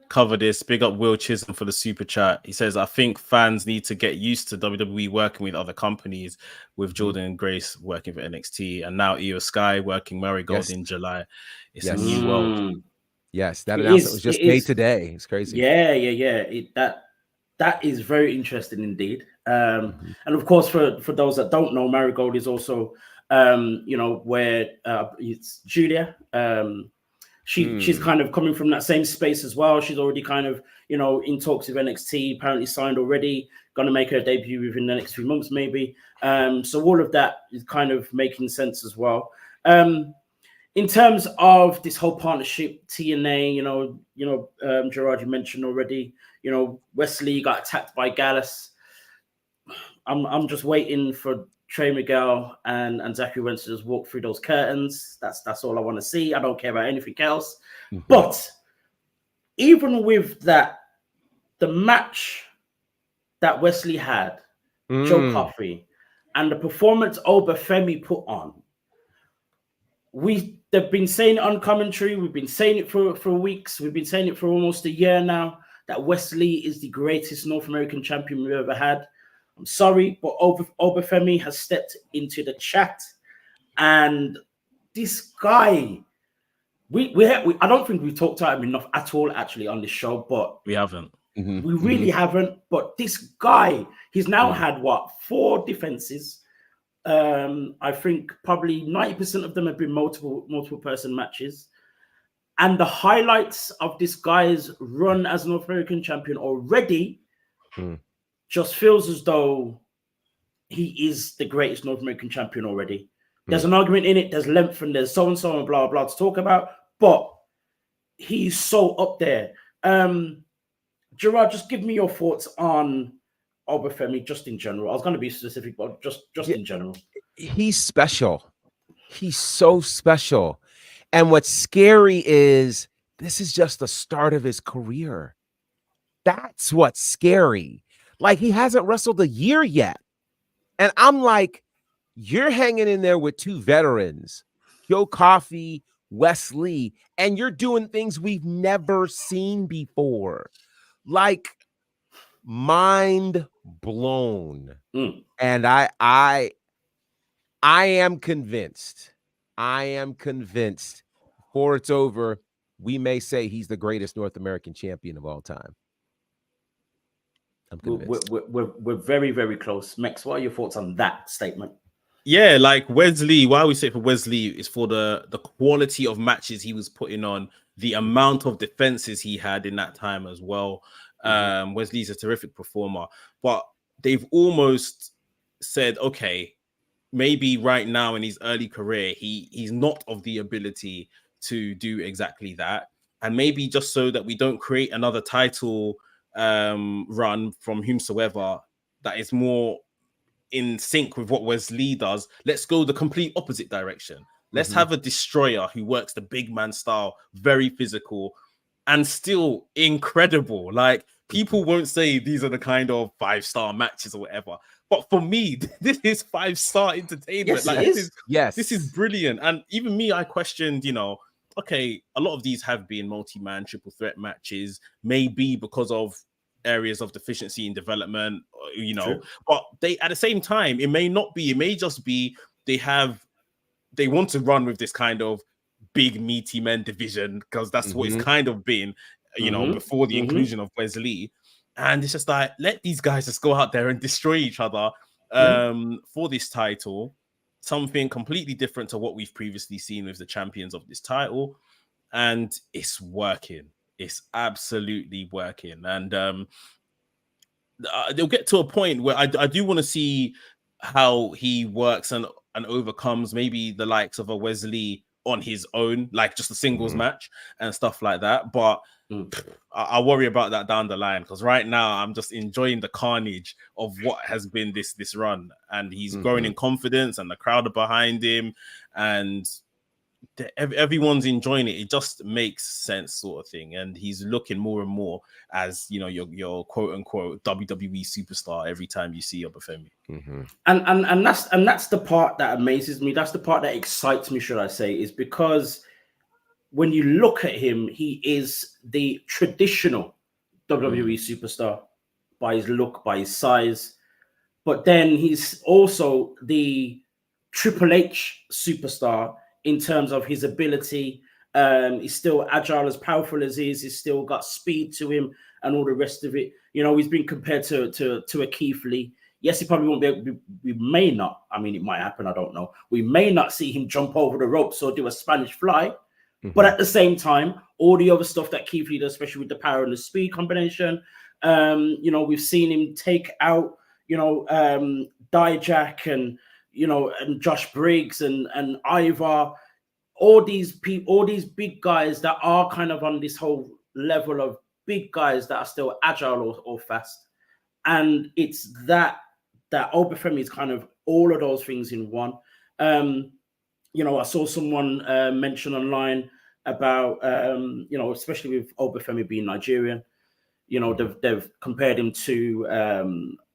Cover this. Big up Will Chisholm for the super chat. He says, I think fans need to get used to WWE working with other companies, with Jordynne Grace working for NXT, and now Io Sky working Marigold in July. It's a new world. Yes, that announcement was just made today. It's crazy. Yeah. That is very interesting indeed. And of course, for those that don't know, Marigold is also, where it's Julia. She's kind of coming from that same space as well. She's already kind of, in talks with NXT, apparently signed already, going to make her debut within the next few months, maybe. So all of that is kind of making sense as well. In terms of this whole partnership, TNA, Gerard, you mentioned already, Wesley got attacked by Gallus. I'm just waiting for Trey Miguel and Zachary Wentz to just walk through those curtains. That's all I want to see. I don't care about anything else. But even with that, the match that Wesley had, Joe Coffey, and the performance Obafemi put on, they've been saying it on commentary. We've been saying it for weeks. We've been saying it for almost a year now, that Wesley is the greatest North American champion we've ever had. I'm sorry, but Obafemi has stepped into the chat, and this guy, we I don't think we've talked about him enough at all, actually, on this show. But we haven't. We really haven't. But this guy, he's now had 4 defenses. I think probably 90% of them have been multiple person matches. And the highlights of this guy's run as North American champion already just feels as though he is the greatest North American champion already. There's an argument in it, there's length, and there's so-and-so and blah, blah to talk about, but he's so up there. Gerard, just give me your thoughts on Obafemi just in general. I was going to be specific, but just in general. He's special. He's so special. And what's scary is this is just the start of his career. That's what's scary. Like, he hasn't wrestled a year yet. And I'm like, you're hanging in there with 2 veterans, Joe Coffey, Wesley, and you're doing things we've never seen before. Like, mind blown. And I am convinced. Before it's over, we may say he's the greatest North American champion of all time. I'm convinced. We're very, very close. Mex, what are your thoughts on that statement? Yeah, like Wesley, why we say for Wesley is for the quality of matches he was putting on, the amount of defenses he had in that time as well. Wesley's a terrific performer, but they've almost said, okay, maybe right now in his early career, he's not of the ability to do exactly that. And maybe just so that we don't create another title run from whomsoever that is more in sync with what Wesley does, let's go the complete opposite direction. Let's have a destroyer who works the big man style, very physical, and still incredible. Like, people won't say these are the kind of 5-star matches or whatever, but for me, this is 5-star entertainment. This is brilliant. And even me, I questioned, okay, a lot of these have been multi-man triple threat matches, maybe because of areas of deficiency in development, True. but they, at the same time, it may not be, it may just be they want to run with this kind of big meaty men division, because that's what it's kind of been, before the inclusion of Wesley. And it's just like, let these guys just go out there and destroy each other for this title. Something completely different to what we've previously seen with the champions of this title. And it's working. It's absolutely working. And they'll get to a point where I do want to see how he works and overcomes maybe the likes of a Wesley on his own, like just a singles match and stuff like that. But I worry about that down the line, because right now I'm just enjoying the carnage of what has been this run, and he's growing in confidence, and the crowd are behind him, and everyone's enjoying it. It just makes sense, sort of thing. And he's looking more and more as your quote unquote WWE superstar every time you see Obafemi. And that's the part that amazes me. That's the part that excites me, should I say, is because when you look at him, he is the traditional WWE superstar by his look, by his size. But then he's also the Triple H superstar in terms of his ability He's still agile, as powerful as he is. He's still got speed to him and all the rest of it. You know, he's been compared to a Keith Lee. Yes, he probably won't be able. We may not. I mean, it might happen. I don't know. We may not see him jump over the ropes or do a Spanish fly. But at the same time, all the other stuff that Keith Lee does, especially with the power and the speed combination, you know, we've seen him take out, you know, Dijak and, you know, and Josh Briggs and Ivar, all these big guys that are kind of on this whole level of big guys that are still agile or fast. And it's that Obafemi is kind of all of those things in one. You know, I saw someone mention online about, you know, especially with Obafemi being Nigerian, you know, they've compared him to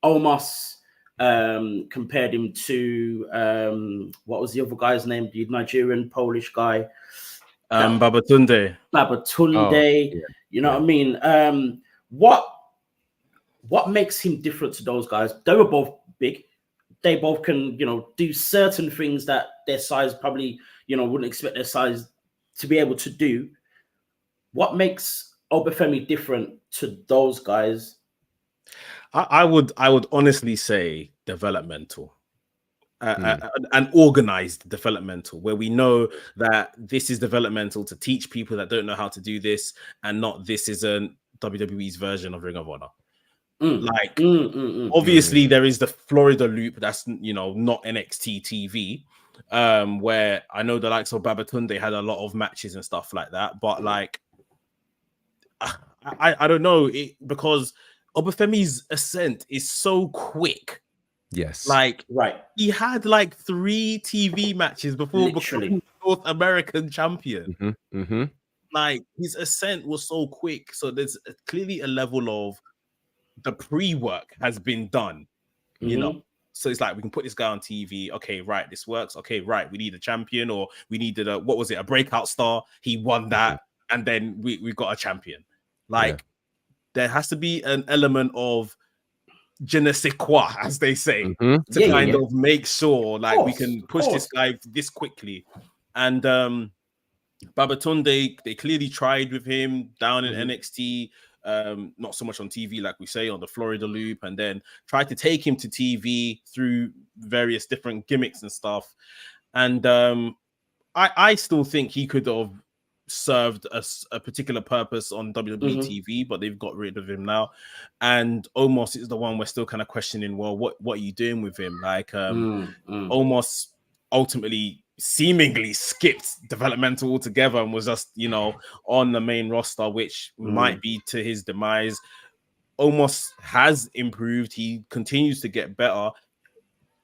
Omos, compared him to, what was the other guy's name? The Nigerian Polish guy. Babatunde. Babatunde, you know what I mean? What makes him different to those guys? They were both big. They both can, you know, do certain things that their size probably, you know, wouldn't expect their size to be able to do. What makes Obafemi different to those guys? I would honestly say developmental. An organized developmental, where we know that this is developmental to teach people that don't know how to do this, and not this isn't WWE's version of Ring of Honor. Obviously there is the Florida loop that's, you know, not NXT TV, where I know the likes of Babatunde had a lot of matches and stuff like that, but like I don't know, because Obafemi's ascent is so quick. Yes, like he had like 3 TV matches before becoming North American champion. Like his ascent was so quick, so there's clearly a level of the pre-work has been done, you know. So it's like, we can put this guy on TV. Okay, right, this works. Okay, right, we need a champion, or we needed a, what was it, a breakout star. He won that, and then we got a champion. Like there has to be an element of je ne sais quoi, as they say, to kind of make sure like we can push this guy this quickly. And Babatunde, they clearly tried with him down in NXT. Not so much on TV, like we say, on the Florida loop, and then tried to take him to TV through various different gimmicks and stuff. And I still think he could have served a particular purpose on WWE TV, but they've got rid of him now. And Omos is the one we're still kind of questioning, well, what are you doing with him? Like Omos ultimately seemingly skipped developmental altogether and was just, you know, on the main roster, which might be to his demise. Omos has improved. He continues to get better.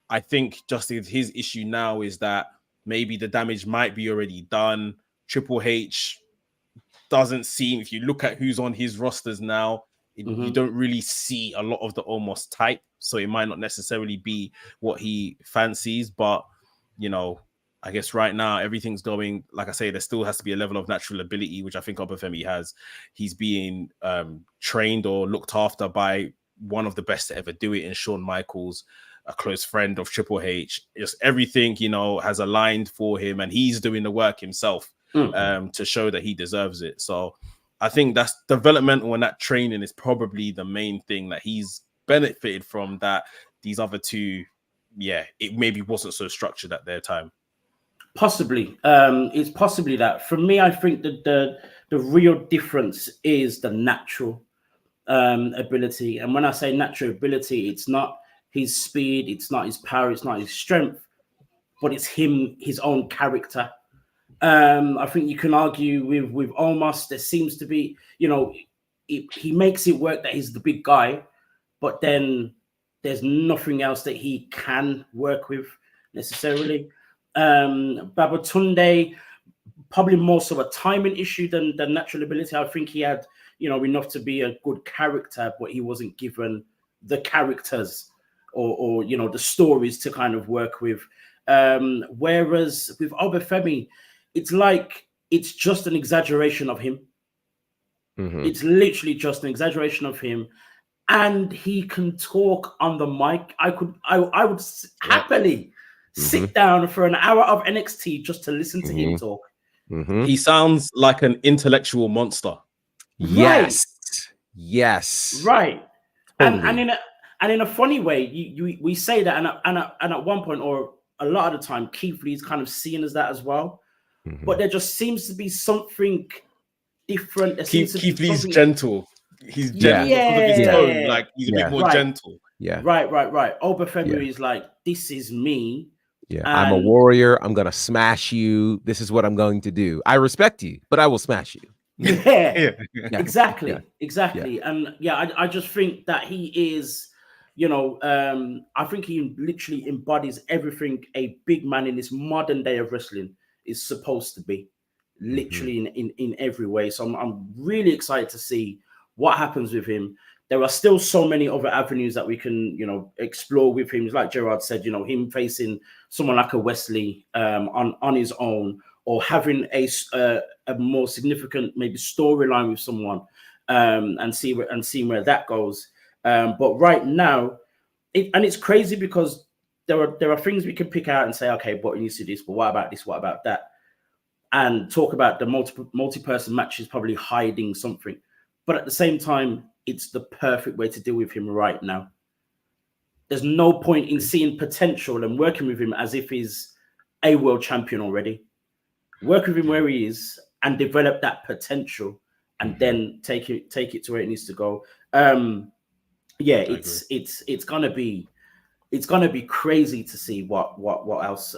I think just his issue now is that maybe the damage might be already done. Triple H doesn't seem, if you look at who's on his rosters now, you don't really see a lot of the Omos type, so it might not necessarily be what he fancies. But, you know, I guess right now everything's going, like I say, there still has to be a level of natural ability, which I think Obafemi has. He's being trained or looked after by one of the best to ever do it in Shawn Michaels, a close friend of Triple H. Just everything, you know, has aligned for him, and he's doing the work himself to show that he deserves it. So I think that's developmental, and that training is probably the main thing that he's benefited from, that these other two, it maybe wasn't so structured at their time. Possibly. It's possibly that. For me, I think that the real difference is the natural ability. And when I say natural ability, it's not his speed, it's not his power, it's not his strength, but it's his own character. I think you can argue with Omos, there seems to be, you know, he makes it work that he's the big guy, but then there's nothing else that he can work with necessarily. Babatunde, probably more so a timing issue than natural ability. I think he had, you know, enough to be a good character, but he wasn't given the characters or you know, the stories to kind of work with. Whereas with Obafemi, it's like it's just an exaggeration of him. It's literally just an exaggeration of him, and he can talk on the mic. I would happily sit down for an hour of NXT just to listen to him talk. He sounds like an intellectual monster. Yes. Yes. Right. Totally. And in a funny way, we say that, and at one point, or a lot of the time, Keith Lee's kind of seen as that as well. But there just seems to be something different. Keith Lee's gentle. He's gentle because of his tone. Like, he's a bit more gentle. Yeah. Right. Obafemi is like, this is me. Yeah. I'm a warrior. I'm going to smash you. This is what I'm going to do. I respect you, but I will smash you. Yeah. Exactly. And I just think that he is, I think he literally embodies everything a big man in this modern day of wrestling is supposed to be, literally in every way. So I'm really excited to see what happens with him. There are still so many other avenues that we can, explore with him. Like Gerard said, him facing someone like a Wesley on his own, or having a more significant maybe storyline with someone, and seeing where that goes. But right now, it's crazy because there are things we can pick out and say, okay, but you need to do this, but what about this? What about that? And talk about the multi-person matches probably hiding something. But at the same time, it's the perfect way to deal with him right now. There's no point in seeing potential and working with him as if he's a world champion already. Work with him where he is and develop that potential, and then take it to where it needs to go. It's gonna be crazy to see what else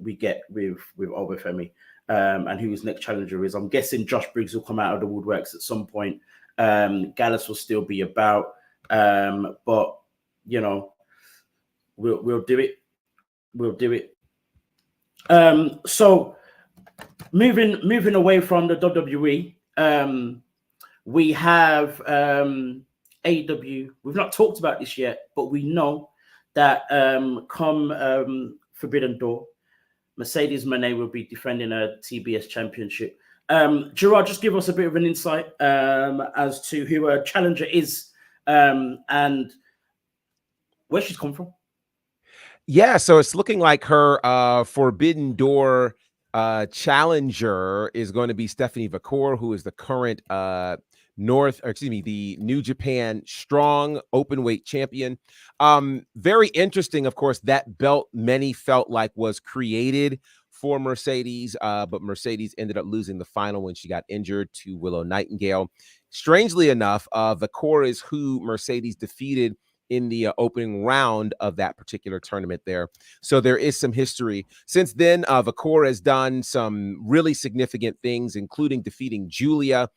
we get with Obafemi, and who his next challenger is. I'm guessing Josh Briggs will come out of the woodworks at some point. Gallus will still be about, but we'll do it. So moving away from the WWE, we have AEW. We've not talked about this yet, but we know that come Forbidden Door, Mercedes Moné will be defending her TBS championship. Gerard, just give us a bit of an insight as to who her challenger is, and where she's come from. Yeah, so it's looking like her Forbidden Door challenger is going to be Stephanie Vacour, who is the current the New Japan Strong Openweight champion. Very interesting, of course, that belt many felt like was created for Mercedes, but Mercedes ended up losing the final when she got injured to Willow Nightingale. Strangely enough, Vacour is who Mercedes defeated in the opening round of that particular tournament there. So there is some history. Since then, Vacour has done some really significant things, including defeating Julia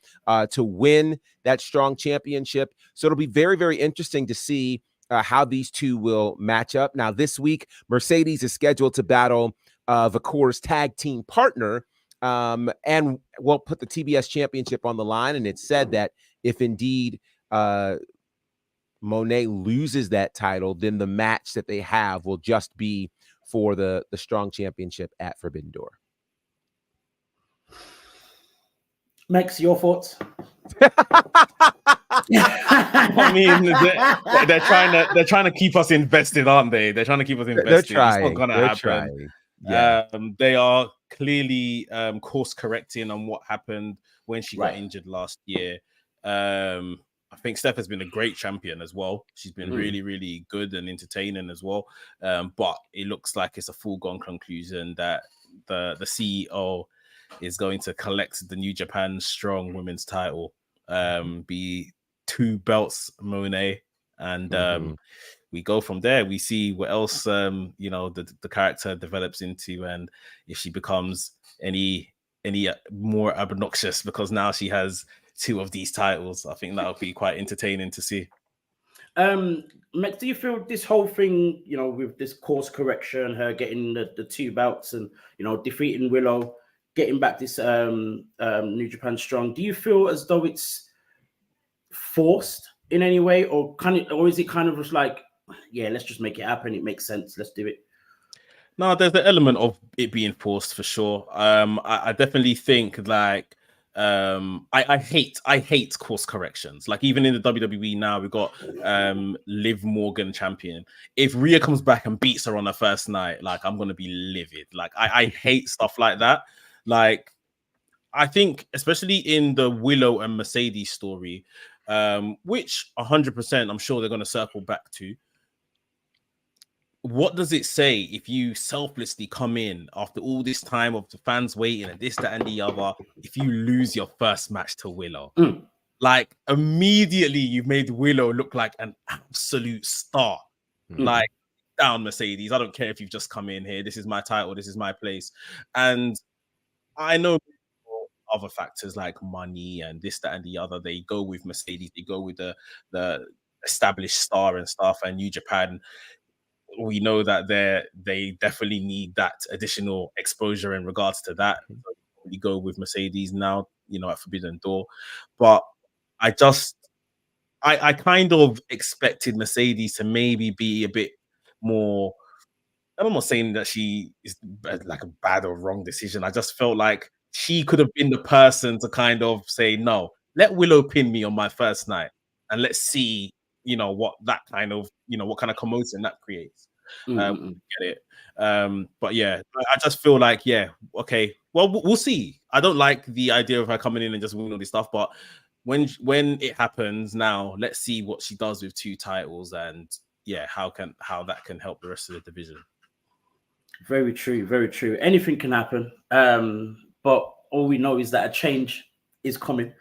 to win that Strong Championship. So it'll be very, very interesting to see how these two will match up. Now, this week, Mercedes is scheduled to battle Vacour's tag team partner, and will put the TBS Championship on the line. And it's said that if indeed Monet loses that title, then the match that they have will just be for the Strong Championship at Forbidden Door. Max, your thoughts? I mean, they're trying to keep us invested, aren't they? They're trying to keep us invested. They're trying. It's not gonna happen. Yeah. They are clearly course correcting on what happened when she got injured last year. I think Steph has been a great champion as well. She's been really, really good and entertaining as well. But it looks like it's a foregone conclusion that the CEO is going to collect the New Japan Strong Women's title, be 2 belts Monet, and we go from there. We see what else the character develops into, and if she becomes any more obnoxious, because now she has 2 of these titles. I think that'll be quite entertaining to see. Max, do you feel this whole thing, with this course correction, her getting the 2 belts and defeating Willow, getting back this New Japan Strong, do you feel as though it's forced in any way, or is it kind of just like, yeah, let's just make it happen, it makes sense, let's do it? No, there's the element of it being forced for sure. I definitely think like I hate course corrections. Like, even in the WWE now, we've got Liv Morgan champion. If Rhea comes back and beats her on her first night, like, I'm gonna be livid. Like, I hate stuff like that. Like, I think, especially in the Willow and Mercedes story, which 100% I'm sure they're going to circle back to. What does it say if you selflessly come in after all this time of the fans waiting and this, that, and the other, if you lose your first match to Willow? Like, immediately you've made Willow look like an absolute star. Like, down Mercedes. I don't care if you've just come in here. This is my title. This is my place. And I know other factors like money and this, that, and the other. They go with Mercedes. They go with the established star and stuff. And New Japan, we know that they definitely need that additional exposure in regards to that. So we go with Mercedes now, you know, at Forbidden Door. But I kind of expected Mercedes to maybe be a bit more. I'm not saying that she is like a bad or wrong decision. I just felt like she could have been the person to kind of say, no, let Willow pin me on my first night and let's see, you know, what kind of commotion that creates. Get it. But yeah, I just feel like, yeah, okay, well, we'll see. I don't like the idea of her coming in and just winning all this stuff, but when it happens now, let's see what she does with 2 titles and yeah, how that can help the rest of the division. Very true, very true. Anything can happen. But all we know is that a change is coming.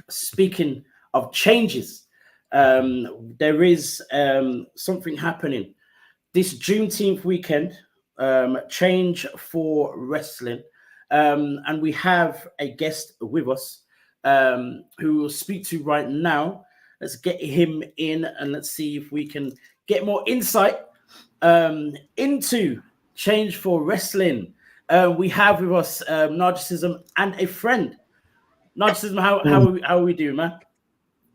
Speaking of changes, there is something happening this Juneteenth weekend. Change for wrestling, and we have a guest with us who we'll speak to right now. Let's get him in and let's see if we can get more insight into Change for Wrestling. We have with us Narcissism and a friend. Narcissism, how are we doing, man?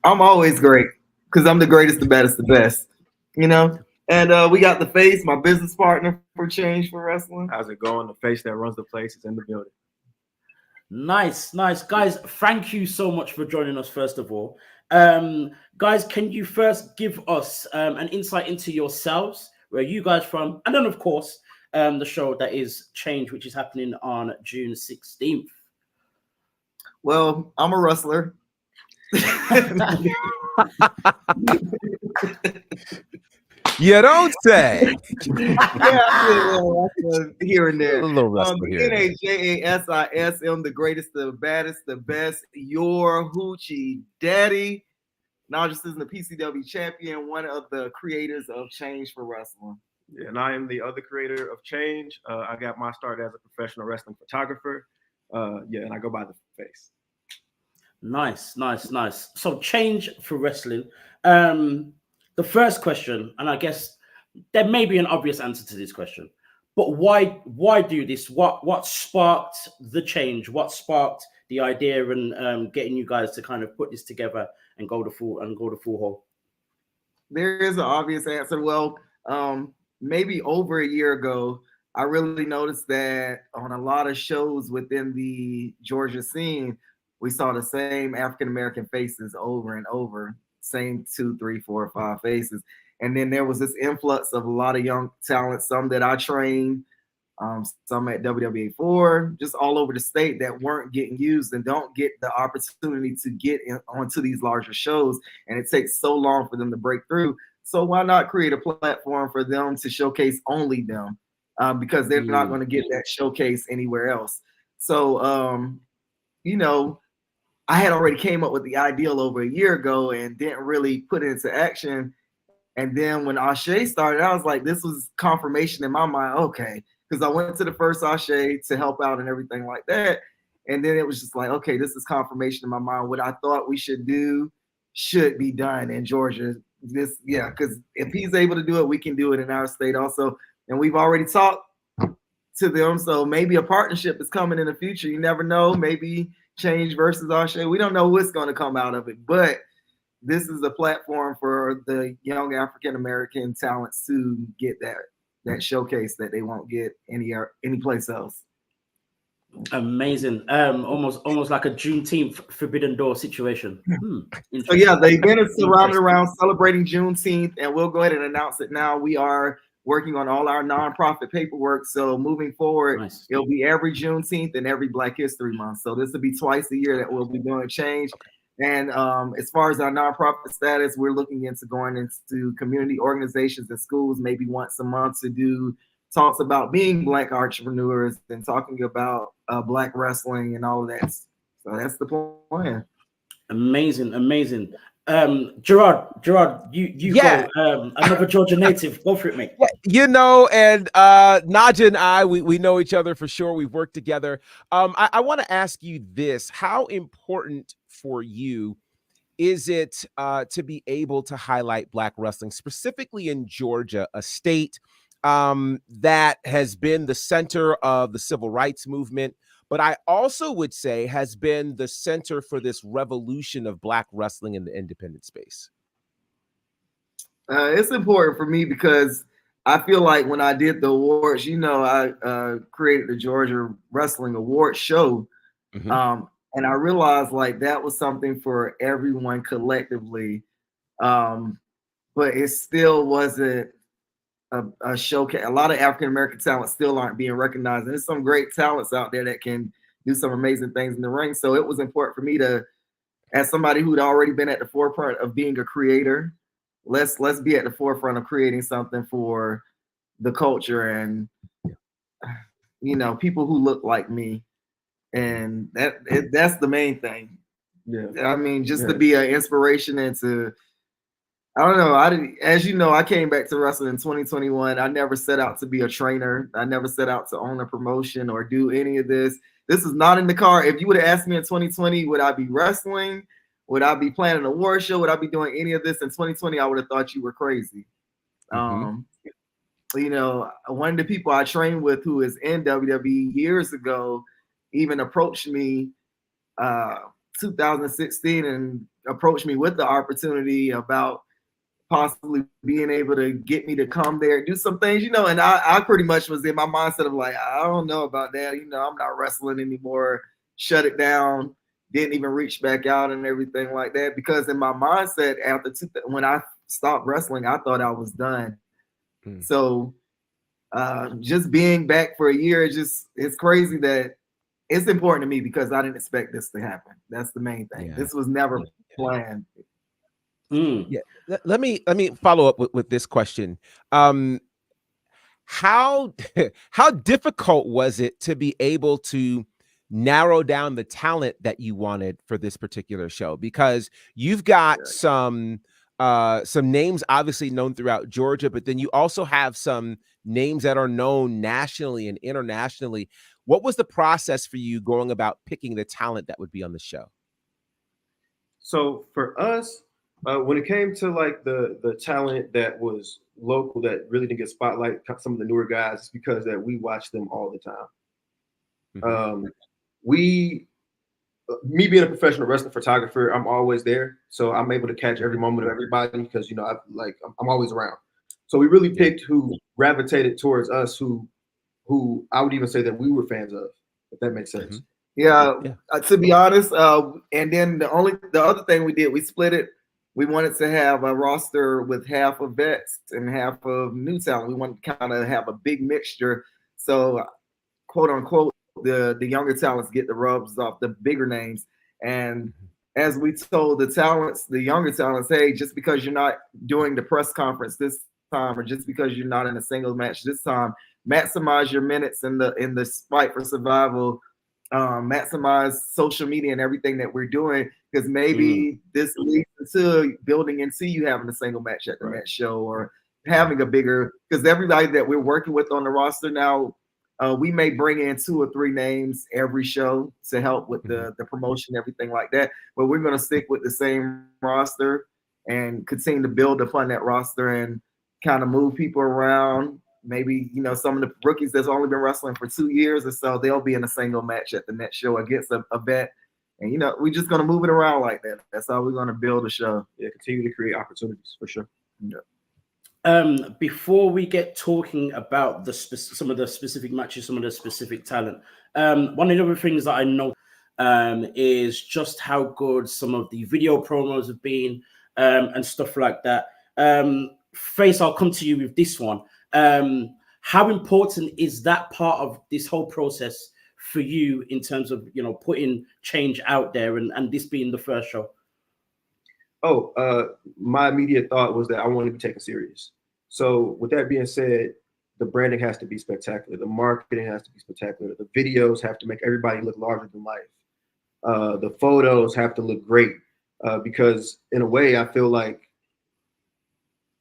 I'm always great because I'm the greatest, the baddest, the best, you know? And we got the face, my business partner for Change for Wrestling. How's it going? The face that runs the place is in the building. Nice. Guys, thank you so much for joining us, first of all. Guys, can you first give us an insight into yourselves, where you guys from, and then, of course, the show that is Change, which is happening on June 16th. Well, I'm a wrestler. You don't say. Here and there. A little wrestler here. NAJASISM, the greatest, the baddest, the best, your hoochie daddy. Narcissism, the PCW champion, one of the creators of Change for Wrestling. Yeah, and I am the other creator of Change. I got my start as a professional wrestling photographer. And I go by the face. Nice. So Change for Wrestling. The first question, and I guess there may be an obvious answer to this question, but why do this? What sparked the change? What sparked the idea and getting you guys to kind of put this together and go the full haul? There is an obvious answer. Well, maybe over a year ago, I really noticed that on a lot of shows within the Georgia scene, we saw the same African-American faces over and over, same 2, 3, 4, 5 faces. And then there was this influx of a lot of young talent, some that I trained, some at WWA 4, just all over the state that weren't getting used and don't get the opportunity to get onto these larger shows. And it takes so long for them to break through. So why not create a platform for them to showcase only them? Because they're not going to get that showcase anywhere else. So, I had already came up with the ideal over a year ago and didn't really put it into action. And then when Ashe started, I was like, this was confirmation in my mind. Okay. Because I went to the first Ashe to help out and everything like that. And then it was just like, okay, this is confirmation in my mind. What I thought we should do should be done in Georgia. Because if he's able to do it, we can do it in our state also. And we've already talked to them. So maybe a partnership is coming in the future. You never know. Maybe Change versus Ashe. We don't know what's going to come out of it, but this is a platform for the young African-American talents to get that showcase that they won't get any place else. Amazing. Almost like a Juneteenth Forbidden Door situation. So yeah, the event is surrounded around celebrating Juneteenth, and we'll go ahead and announce it now. We are working on all our nonprofit paperwork. So moving forward, Nice. it'll be every Juneteenth and every Black History Month. So this will be twice a year that we'll be doing change. And as far as our nonprofit status, we're looking into going into community organizations and schools maybe once a month to do talks about being Black entrepreneurs and talking about Black wrestling and all of that. So that's the plan. Amazing, amazing. Gerard, you Yeah. go. Another Georgia native. Go for it, mate. Yeah, you know, and Naja and I, we know each other for sure. We've worked together. I want to ask you this: how important for you is it to be able to highlight Black wrestling, specifically in Georgia, a state that has been the center of the civil rights movement, but I also would say has been the center for this revolution of Black wrestling in the independent space? It's important for me because I feel like when I did the awards, you know, I created the Georgia Wrestling Award Show. And I realized like that was something for everyone collectively. But it still wasn't a showcase. A lot of African-American talent still aren't being recognized. And there's some great talents out there that can do some amazing things in the ring. So it was important for me to, as somebody who'd already been at the forefront of being a creator, let's be at the forefront of creating something for the culture and, you know, people who look like me. And that's the main thing. Yeah. I mean, just to be an inspiration and to, I don't know. As you know, I came back to wrestling in 2021. I never set out to be a trainer. I never set out to own a promotion or do any of this. This is not in the car. If you would have asked me in 2020, would I be wrestling? Would I be planning a award show? Would I be doing any of this in 2020? I would have thought you were crazy. You know, one of the people I trained with who is in WWE years ago even approached me 2016 and approached me with the opportunity about possibly being able to get me to come there, do some things, you know, and I pretty much was in my mindset of like, I don't know about that. You know, I'm not wrestling anymore, shut it down, didn't even reach back out and everything like that. Because in my mindset when I stopped wrestling, I thought I was done. So just being back for a year, it's crazy that it's important to me because I didn't expect this to happen. That's the main thing. This was never planned. Yeah. Let me follow up with this question. How difficult was it to be able to narrow down the talent that you wanted for this particular show? Because you've got some names obviously known throughout Georgia, but then you also have some names that are known nationally and internationally. What was the process for you going about picking the talent that would be on the show? So for us, when it came to like the talent that was local that really didn't get spotlight, some of the newer guys, it's because that we watch them all the time. Me being a professional wrestling photographer, I'm always there, so I'm able to catch every moment of everybody because, you know, I'm always around. So we really picked who gravitated towards us, who I would even say that we were fans of, if that makes sense. To be honest, and then the other thing we did, we split it. We wanted to have a roster with half of vets and half of new talent. We wanted to kind of have a big mixture. So, quote unquote, the younger talents get the rubs off the bigger names. And as we told the younger talents, hey, just because you're not doing the press conference this time, or just because you're not in a singles match this time, maximize your minutes in the fight for survival. Maximize social media and everything that we're doing, because maybe this leads into building into you having a single match at the next show, or having a bigger, because everybody that we're working with on the roster now, we may bring in 2 or 3 names every show to help with the promotion, everything like that. But we're going to stick with the same roster and continue to build upon that roster and kind of move people around. Maybe, you know, some of the rookies that's only been wrestling for 2 years or so, they'll be in a single match at the next show against a vet. And, you know, we're just going to move it around like that. That's how we're going to build a show. Yeah, continue to create opportunities for sure. Before we get talking about some of the specific matches, some of the specific talent, one of the other things that I know is just how good some of the video promos have been and stuff like that. Face, I'll come to you with this one. How important is that part of this whole process for you in terms of, you know, putting change out there and this being the first show? My immediate thought was that I want to be taken serious. So with that being said, the branding has to be spectacular. The marketing has to be spectacular. The videos have to make everybody look larger than life. The photos have to look great because in a way, I feel like,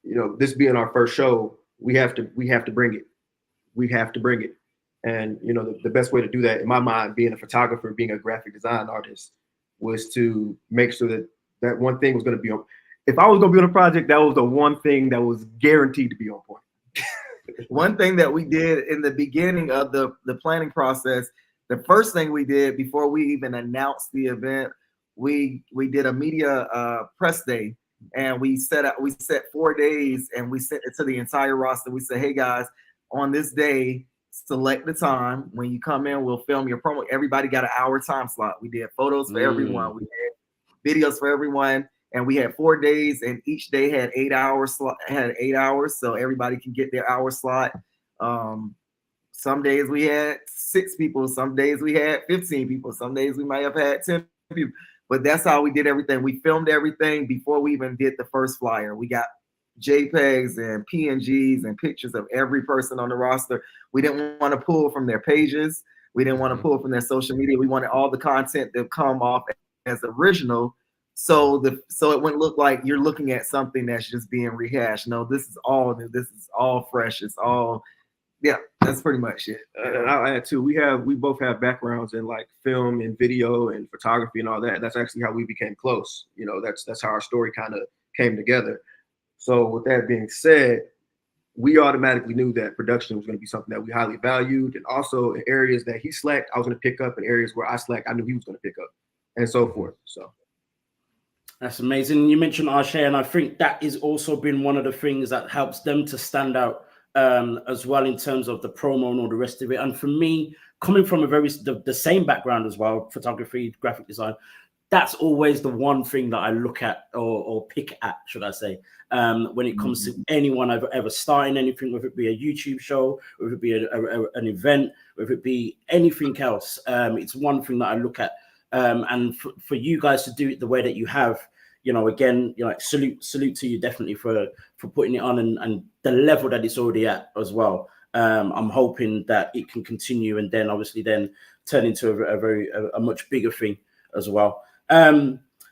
you know, this being our first show, we have to bring it. We have to bring it. And, you know, the best way to do that, in my mind, being a photographer, being a graphic design artist, was to make sure that that one thing was going to be on. If I was going to be on a project, that was the one thing that was guaranteed to be on point. One thing that we did in the beginning of the planning process, the first thing we did before we even announced the event, we did a media press day, and we set 4 days, and we sent it to the entire roster. We said, hey guys, on this day, select the time. When you come in, we'll film your promo. Everybody got an hour time slot. We did photos for everyone. We did videos for everyone. And we had 4 days, and each day had 8 hours. So everybody can get their hour slot. Some days we had 6 people. Some days we had 15 people. Some days we might have had 10 people. But that's how we did everything. We filmed everything before we even did the first flyer. We got JPEGs and PNGs and pictures of every person on the roster. We didn't want to pull from their pages. We didn't want to pull from their social media. We wanted all the content to come off as original. So it wouldn't look like you're looking at something that's just being rehashed. No, this is all new. This is all fresh. It's all, yeah, that's pretty much it. And I'll add too, we both have backgrounds in like film and video and photography and all that. That's actually how we became close. You know, that's how our story kind of came together. So with that being said, we automatically knew that production was going to be something that we highly valued. And also in areas that he slacked, I was going to pick up. In areas where I slacked, I knew he was going to pick up, and so forth. So that's amazing. You mentioned Arshay, and I think that has also been one of the things that helps them to stand out as well in terms of the promo and all the rest of it. And for me, coming from the same background as well, photography, graphic design, that's always the one thing that I look at or pick at, should I say, when it comes to anyone I've ever starting anything, whether it be a YouTube show, whether it be an event, whether it be anything else. It's one thing that I look at. And for you guys to do it the way that you have, you know, again, you know, salute to you definitely for putting it on and the level that it's already at as well. I'm hoping that it can continue and then obviously then turn into a much bigger thing as well.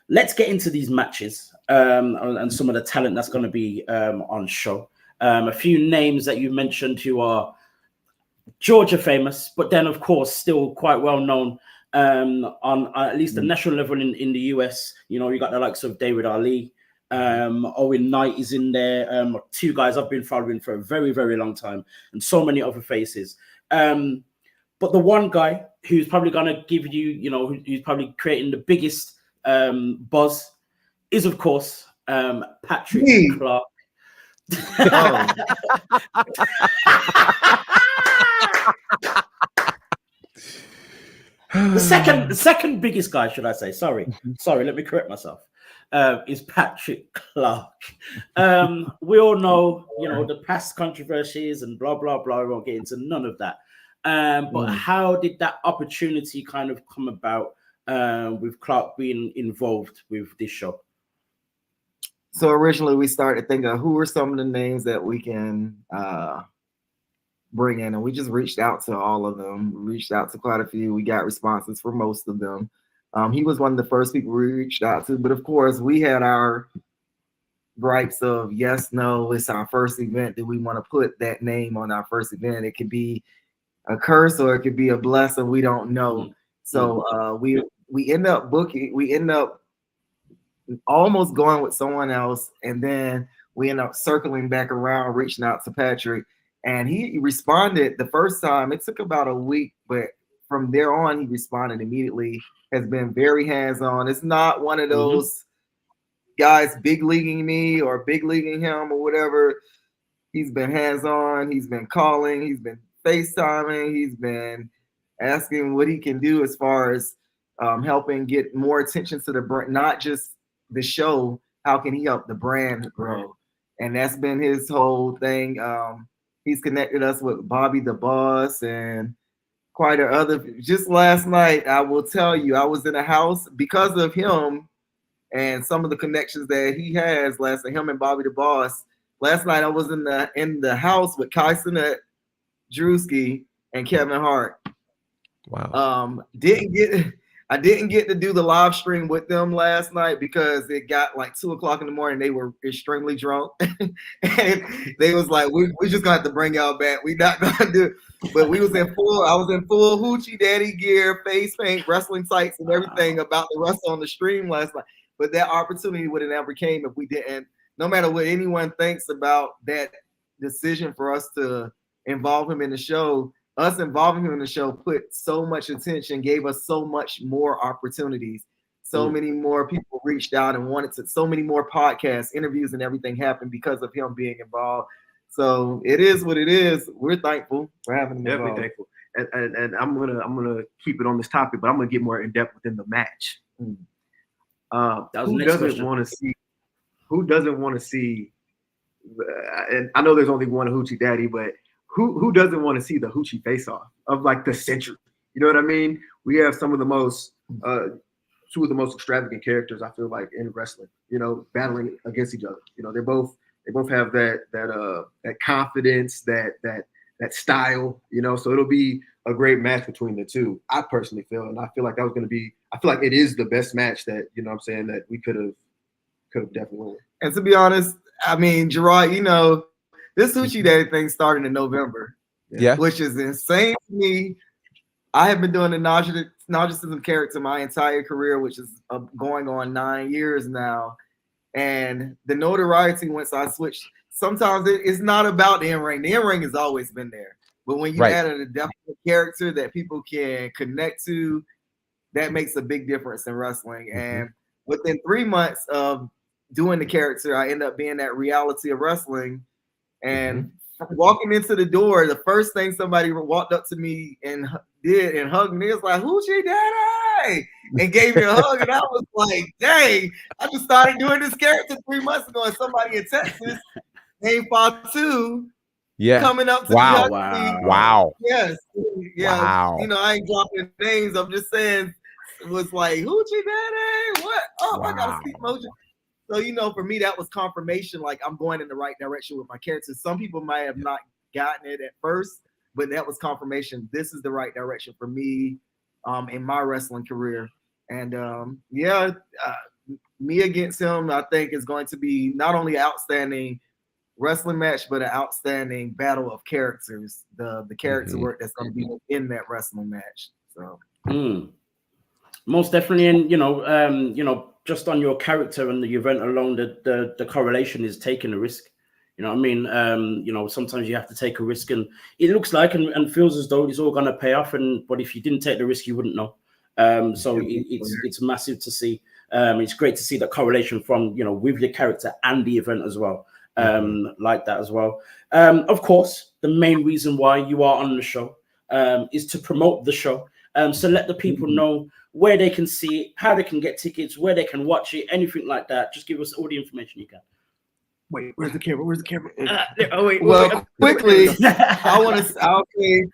Let's get into these matches and some of the talent that's going to be on show. A few names that you mentioned who are Georgia famous, but then of course still quite well known on at least the national level in the US. You know, you got the likes of David Ali, Owen Knight is in there, 2 guys I've been following for a very, very long time, and so many other faces. But the one guy who's probably going to give you, you know, who's probably creating the biggest buzz is, of course, Patrick Clark. The second biggest guy, should I say? Sorry, let me correct myself. Is Patrick Clark. We all know, you know, the past controversies and blah, blah, blah. We won't get into none of that. But how did that opportunity kind of come about with Clark being involved with this show? So originally we started thinking, who are some of the names that we can bring in? And we just reached out to all of them. We reached out to quite a few. We got responses for most of them. He was one of the first people we reached out to. But of course, we had our gripes of yes, no, it's our first event. Do we want to put that name on our first event? It could be a curse or it could be a blessing. We don't know. So we end up almost going with someone else, and then we end up circling back around, reaching out to Patrick, and he responded the first time. It took about a week, but from there on, he responded immediately. Has been very hands-on. It's not one of those guys big leaguing me or big leaguing him or whatever. He's been hands-on. He's been calling. He's been FaceTiming. He's been asking what he can do as far as helping get more attention to the brand, not just the show. How can he help the brand grow? and that's been his whole thing. He's connected us with Bobby the Boss and quite a other. Just last night, I will tell you, I was in a house because of him and some of the connections that he has. Last night, him and Bobby the Boss. Last night, I was in the house with Kai Cenat, Drewski, and Kevin Hart. Wow. I didn't get to do the live stream with them last night because it got like 2:00 in the morning. They were extremely drunk, and they was like, "We just gonna have to bring y'all back. We not gonna do it." But I was in full hoochie daddy gear, face paint, wrestling tights, and everything about the wrestle on the stream last night. But that opportunity would have never came if we didn't. No matter what anyone thinks about that decision for us to involve him in the show. Us involving him in the show put so much attention, gave us so much more opportunities. So many more people reached out and wanted to, so many more podcasts, interviews, and everything happened because of him being involved. So it is what it is. We're thankful for having him Definitely involved. thankful. And I'm gonna keep it on this topic, but I'm gonna get more in depth within the match. Who doesn't want to see? And I know there's only one hoochie daddy, but who doesn't want to see the hoochie face-off of like the century? You know what I mean? We have some of the most, two of the most extravagant characters I feel like in wrestling. You know, battling against each other. You know, they both have that confidence, that style. You know, so it'll be a great match between the two. I personally feel, and I feel like that was going to be. I feel like it is the best match that you know what I'm saying that we could have definitely won. And to be honest, I mean, Gerard, you know. This hoochie daddy thing started in November, which is insane to me. I have been doing the narcissism character my entire career, which is going on 9 years now. And the notoriety once I switched, sometimes it's not about the in-ring. The in-ring has always been there. But when you add a definite character that people can connect to, that makes a big difference in wrestling. And within 3 months of doing the character, I end up being that reality of wrestling. And walking into the door, the first thing somebody walked up to me and did and hugged me, it was like, "Hoochie daddy," and gave me a hug. And I was like, dang, I just started doing this character 3 months ago. And somebody in Texas named Fatu coming up to me. Wow. Yes. Yeah. Wow. You know, I ain't dropping names. I'm just saying it was like, "Hoochie daddy, what? Oh, I got a speak motion." So, you know, for me, that was confirmation, like I'm going in the right direction with my characters. Some people might have not gotten it at first, but that was confirmation. This is the right direction for me in my wrestling career. And me against him, I think is going to be not only an outstanding wrestling match, but an outstanding battle of characters, the character work that's going to be in that wrestling match. So most definitely. And, you know, just on your character and the event alone, the correlation is taking a risk. You know what I mean? You know, sometimes you have to take a risk, and it looks like and feels as though it's all going to pay off. But if you didn't take the risk, you wouldn't know. So it's massive to see. It's great to see that correlation from, you know, with your character and the event as well. Like that as well. Of course, the main reason why you are on the show is to promote the show. So let the people know where they can see it, how they can get tickets, where they can watch it, anything like that. Just give us all the information you can. Wait, where's the camera? Where's the camera? Quickly, I'll say,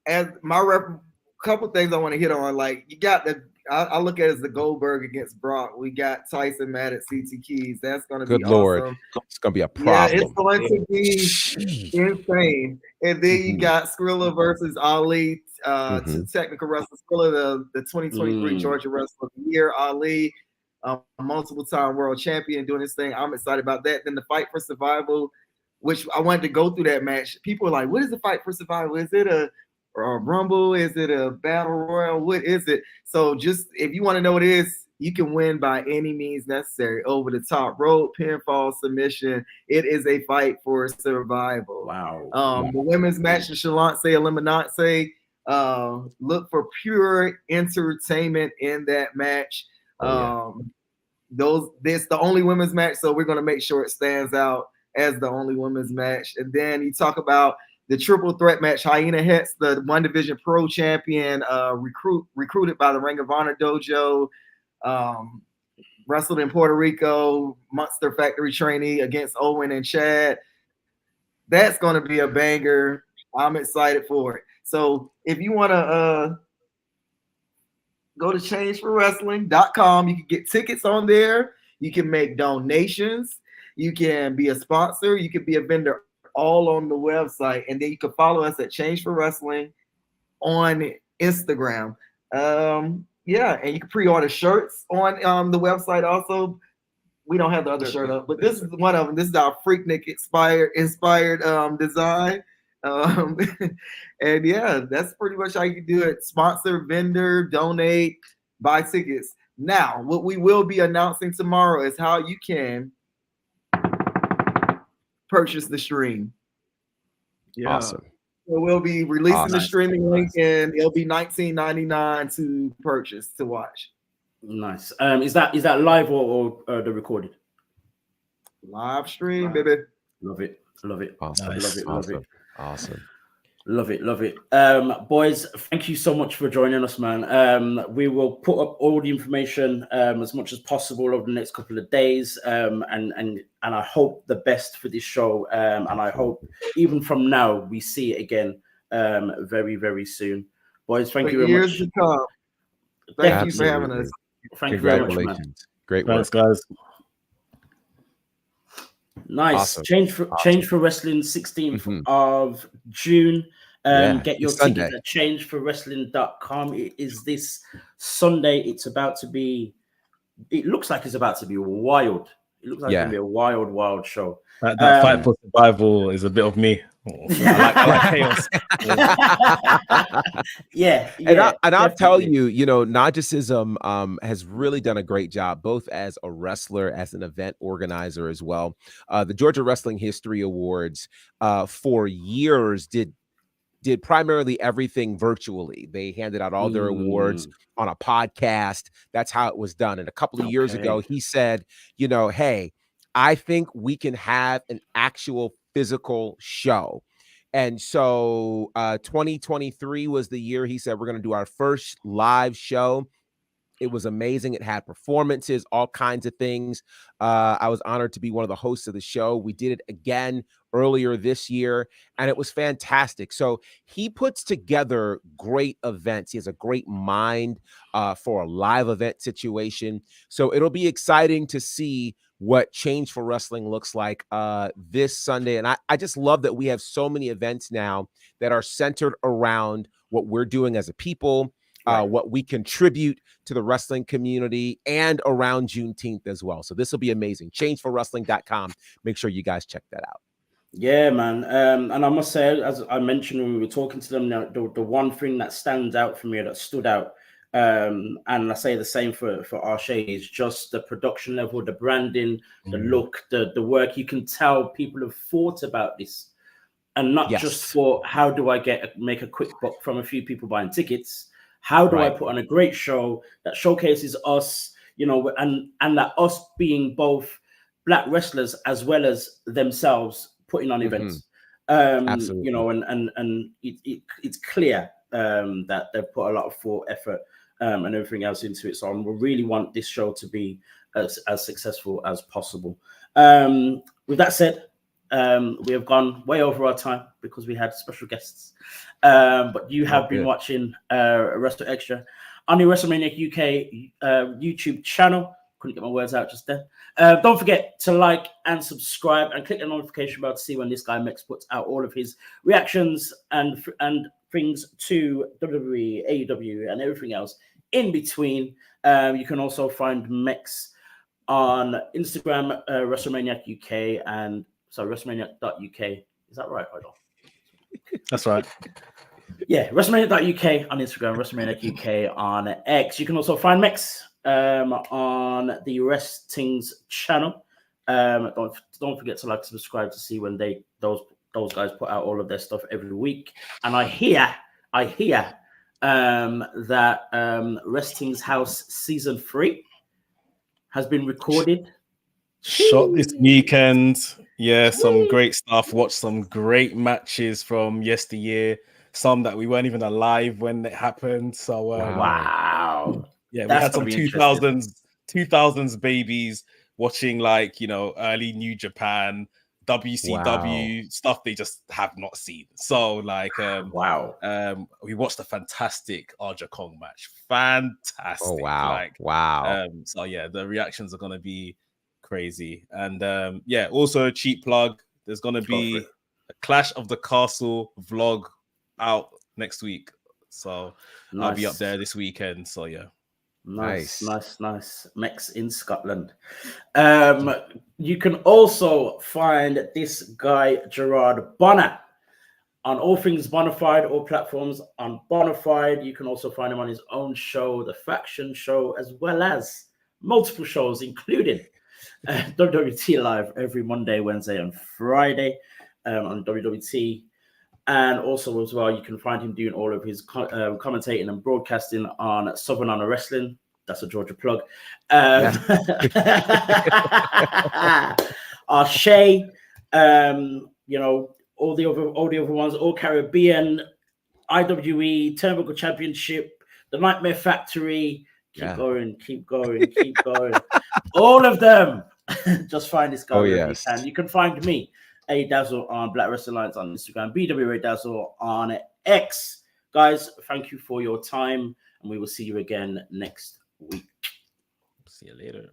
as my couple things I want to hit on. Like, you got I look at it as the Goldberg against Brock. We got Tyson mad at CT Keys. That's going to be awesome. It's going to be a problem. Yeah, it's going to be insane. And then you got Skrilla versus Ali, technical wrestler. Skrilla, the 2023 Georgia Wrestler of the Year. Ali, multiple-time world champion, doing this thing. I'm excited about that. Then the Fight for Survival, which I wanted to go through that match. People are like, "What is the Fight for Survival? Is it a Rumble? Is it a Battle Royal? What is it?" So just if you want to know what it is, you can win by any means necessary. Over the top rope, pinfall, submission. It is a fight for survival. Wow. The women's match, the Shalance Eliminate. Look for pure entertainment in that match. It's the only women's match, so we're going to make sure it stands out as the only women's match. And then you talk about the triple threat match. Hyena Hetz, the One Division Pro Champion, recruited by the Ring of Honor Dojo. wrestled in Puerto Rico, Monster Factory trainee against Owen and Chad. That's going to be a banger. I'm excited for it. So if you want to go to changeforwrestling.com, you can get tickets on there. You can make donations. You can be a sponsor. You can be a vendor, all on the website. And then you can follow us at Change for Wrestling on Instagram. Yeah, and you can pre-order shirts on the website also. We don't have the other shirt up, but this is one of them. This is our Freaknik inspired design. And yeah, that's pretty much how you can do it. Sponsor, vendor, donate, buy tickets. Now, what we will be announcing tomorrow is how you can purchase the stream. Yeah. Awesome. So we'll be releasing the streaming link, and it'll be $19.99 to purchase to watch. Nice. Is that live or the recorded? Live stream, baby. Love it. Awesome. Love it. Awesome. Love it. Boys, thank you so much for joining us, man. We will put up all the information as much as possible over the next couple of days. And I hope the best for this show. And I hope even from now we see it again very, very soon. Boys, thank you very much. To come. Thank you for having us. Thank you very much, man. Great work. Thanks, guys. Nice. Awesome. Change for Wrestling, 16th of June. Get your tickets at changeforwrestling.com. It is this Sunday. It looks like it's about to be wild. It looks like it's going to be a wild show. That fight for survival is a bit of me. I like chaos. Yeah. And I'll tell you, Najicism has really done a great job, both as a wrestler, as an event organizer as well. The Georgia Wrestling History Awards for years did primarily everything virtually. They handed out all their awards on a podcast. That's how it was done. And a couple of years ago, he said, hey, I think we can have an actual physical show. And so 2023 was the year he said, we're going to do our first live show. It was amazing. It had performances, all kinds of things. I was honored to be one of the hosts of the show. We did it again earlier this year, and it was fantastic. So he puts together great events. He has a great mind for a live event situation. So it'll be exciting to see what Change for Wrestling looks like this Sunday. And I just love that we have so many events now that are centered around what we're doing as a people, what we contribute to the wrestling community, and around Juneteenth as well. So this will be amazing. Changeforwrestling.com. Make sure you guys check that out. Yeah, man. And I must say, as I mentioned when we were talking to them, the one thing that stands out for me, that stood out, and I say the same for Arshay, is just the production level, the branding, the look, the work. You can tell people have thought about this, and not just for how do I make a quick buck from a few people buying tickets. How do I put on a great show that showcases us, and that us being both Black wrestlers as well as themselves putting on events. Absolutely. And it's clear that they've put a lot of thought, effort, and everything else into it. So I really want this show to be as successful as possible. With that said, we have gone way over our time because we had special guests. But you have been watching WrstlXtra on the WrestleManiac UK YouTube channel. Couldn't get my words out just then. Don't forget to like and subscribe and click the notification bell to see when this guy Mex puts out all of his reactions and things to WWE, AEW, and everything else in between. You can also find Mex on Instagram, WrestleManiac UK, and WrestleManiac.uk. Is that right? Hold on. That's right. Yeah, WrestleMania.uk on Instagram, WrestleManiac UK on X. You can also find Mex on the Wrestling's channel. Don't forget to like, subscribe to see when those guys put out all of their stuff every week. And I hear that Wrestling's House season 3 has been recorded. Shot this weekend. Yeah, some great stuff. Watched some great matches from yesteryear. Some that we weren't even alive when it happened. So wow. Yeah, That's we had some 2000s 2000s babies watching like, you know, early New Japan, WCW stuff they just have not seen. So like wow. We watched a fantastic Aja Kong match. Fantastic. Oh wow. Like Wow. so yeah, the reactions are gonna be crazy. And yeah, also a cheap plug. There's gonna be a Clash of the Castle vlog out next week. So Nice. I'll be up there this weekend. So yeah. Nice. Mex in Scotland. You can also find this guy, Gerard Bonner, on all things Bonafide, all platforms on Bonafide. You can also find him on his own show, The Faction Show, as well as multiple shows, including WWT Live every Monday, Wednesday, and Friday on WWT. And also, as well, you can find him doing all of his commentating and broadcasting on Southern Honor Wrestling. That's a Georgia plug. Our Shay, you know, all the other ones, all Caribbean, IWE, Turnbuckle Championship, the Nightmare Factory. Keep going. All of them. Just find this guy wherever you can. You can find me, A Dazzle, on Black Wrestling Alliance on Instagram, BWA Dazzle on X. Guys, thank you for your time, and we will see you again next week. See you later.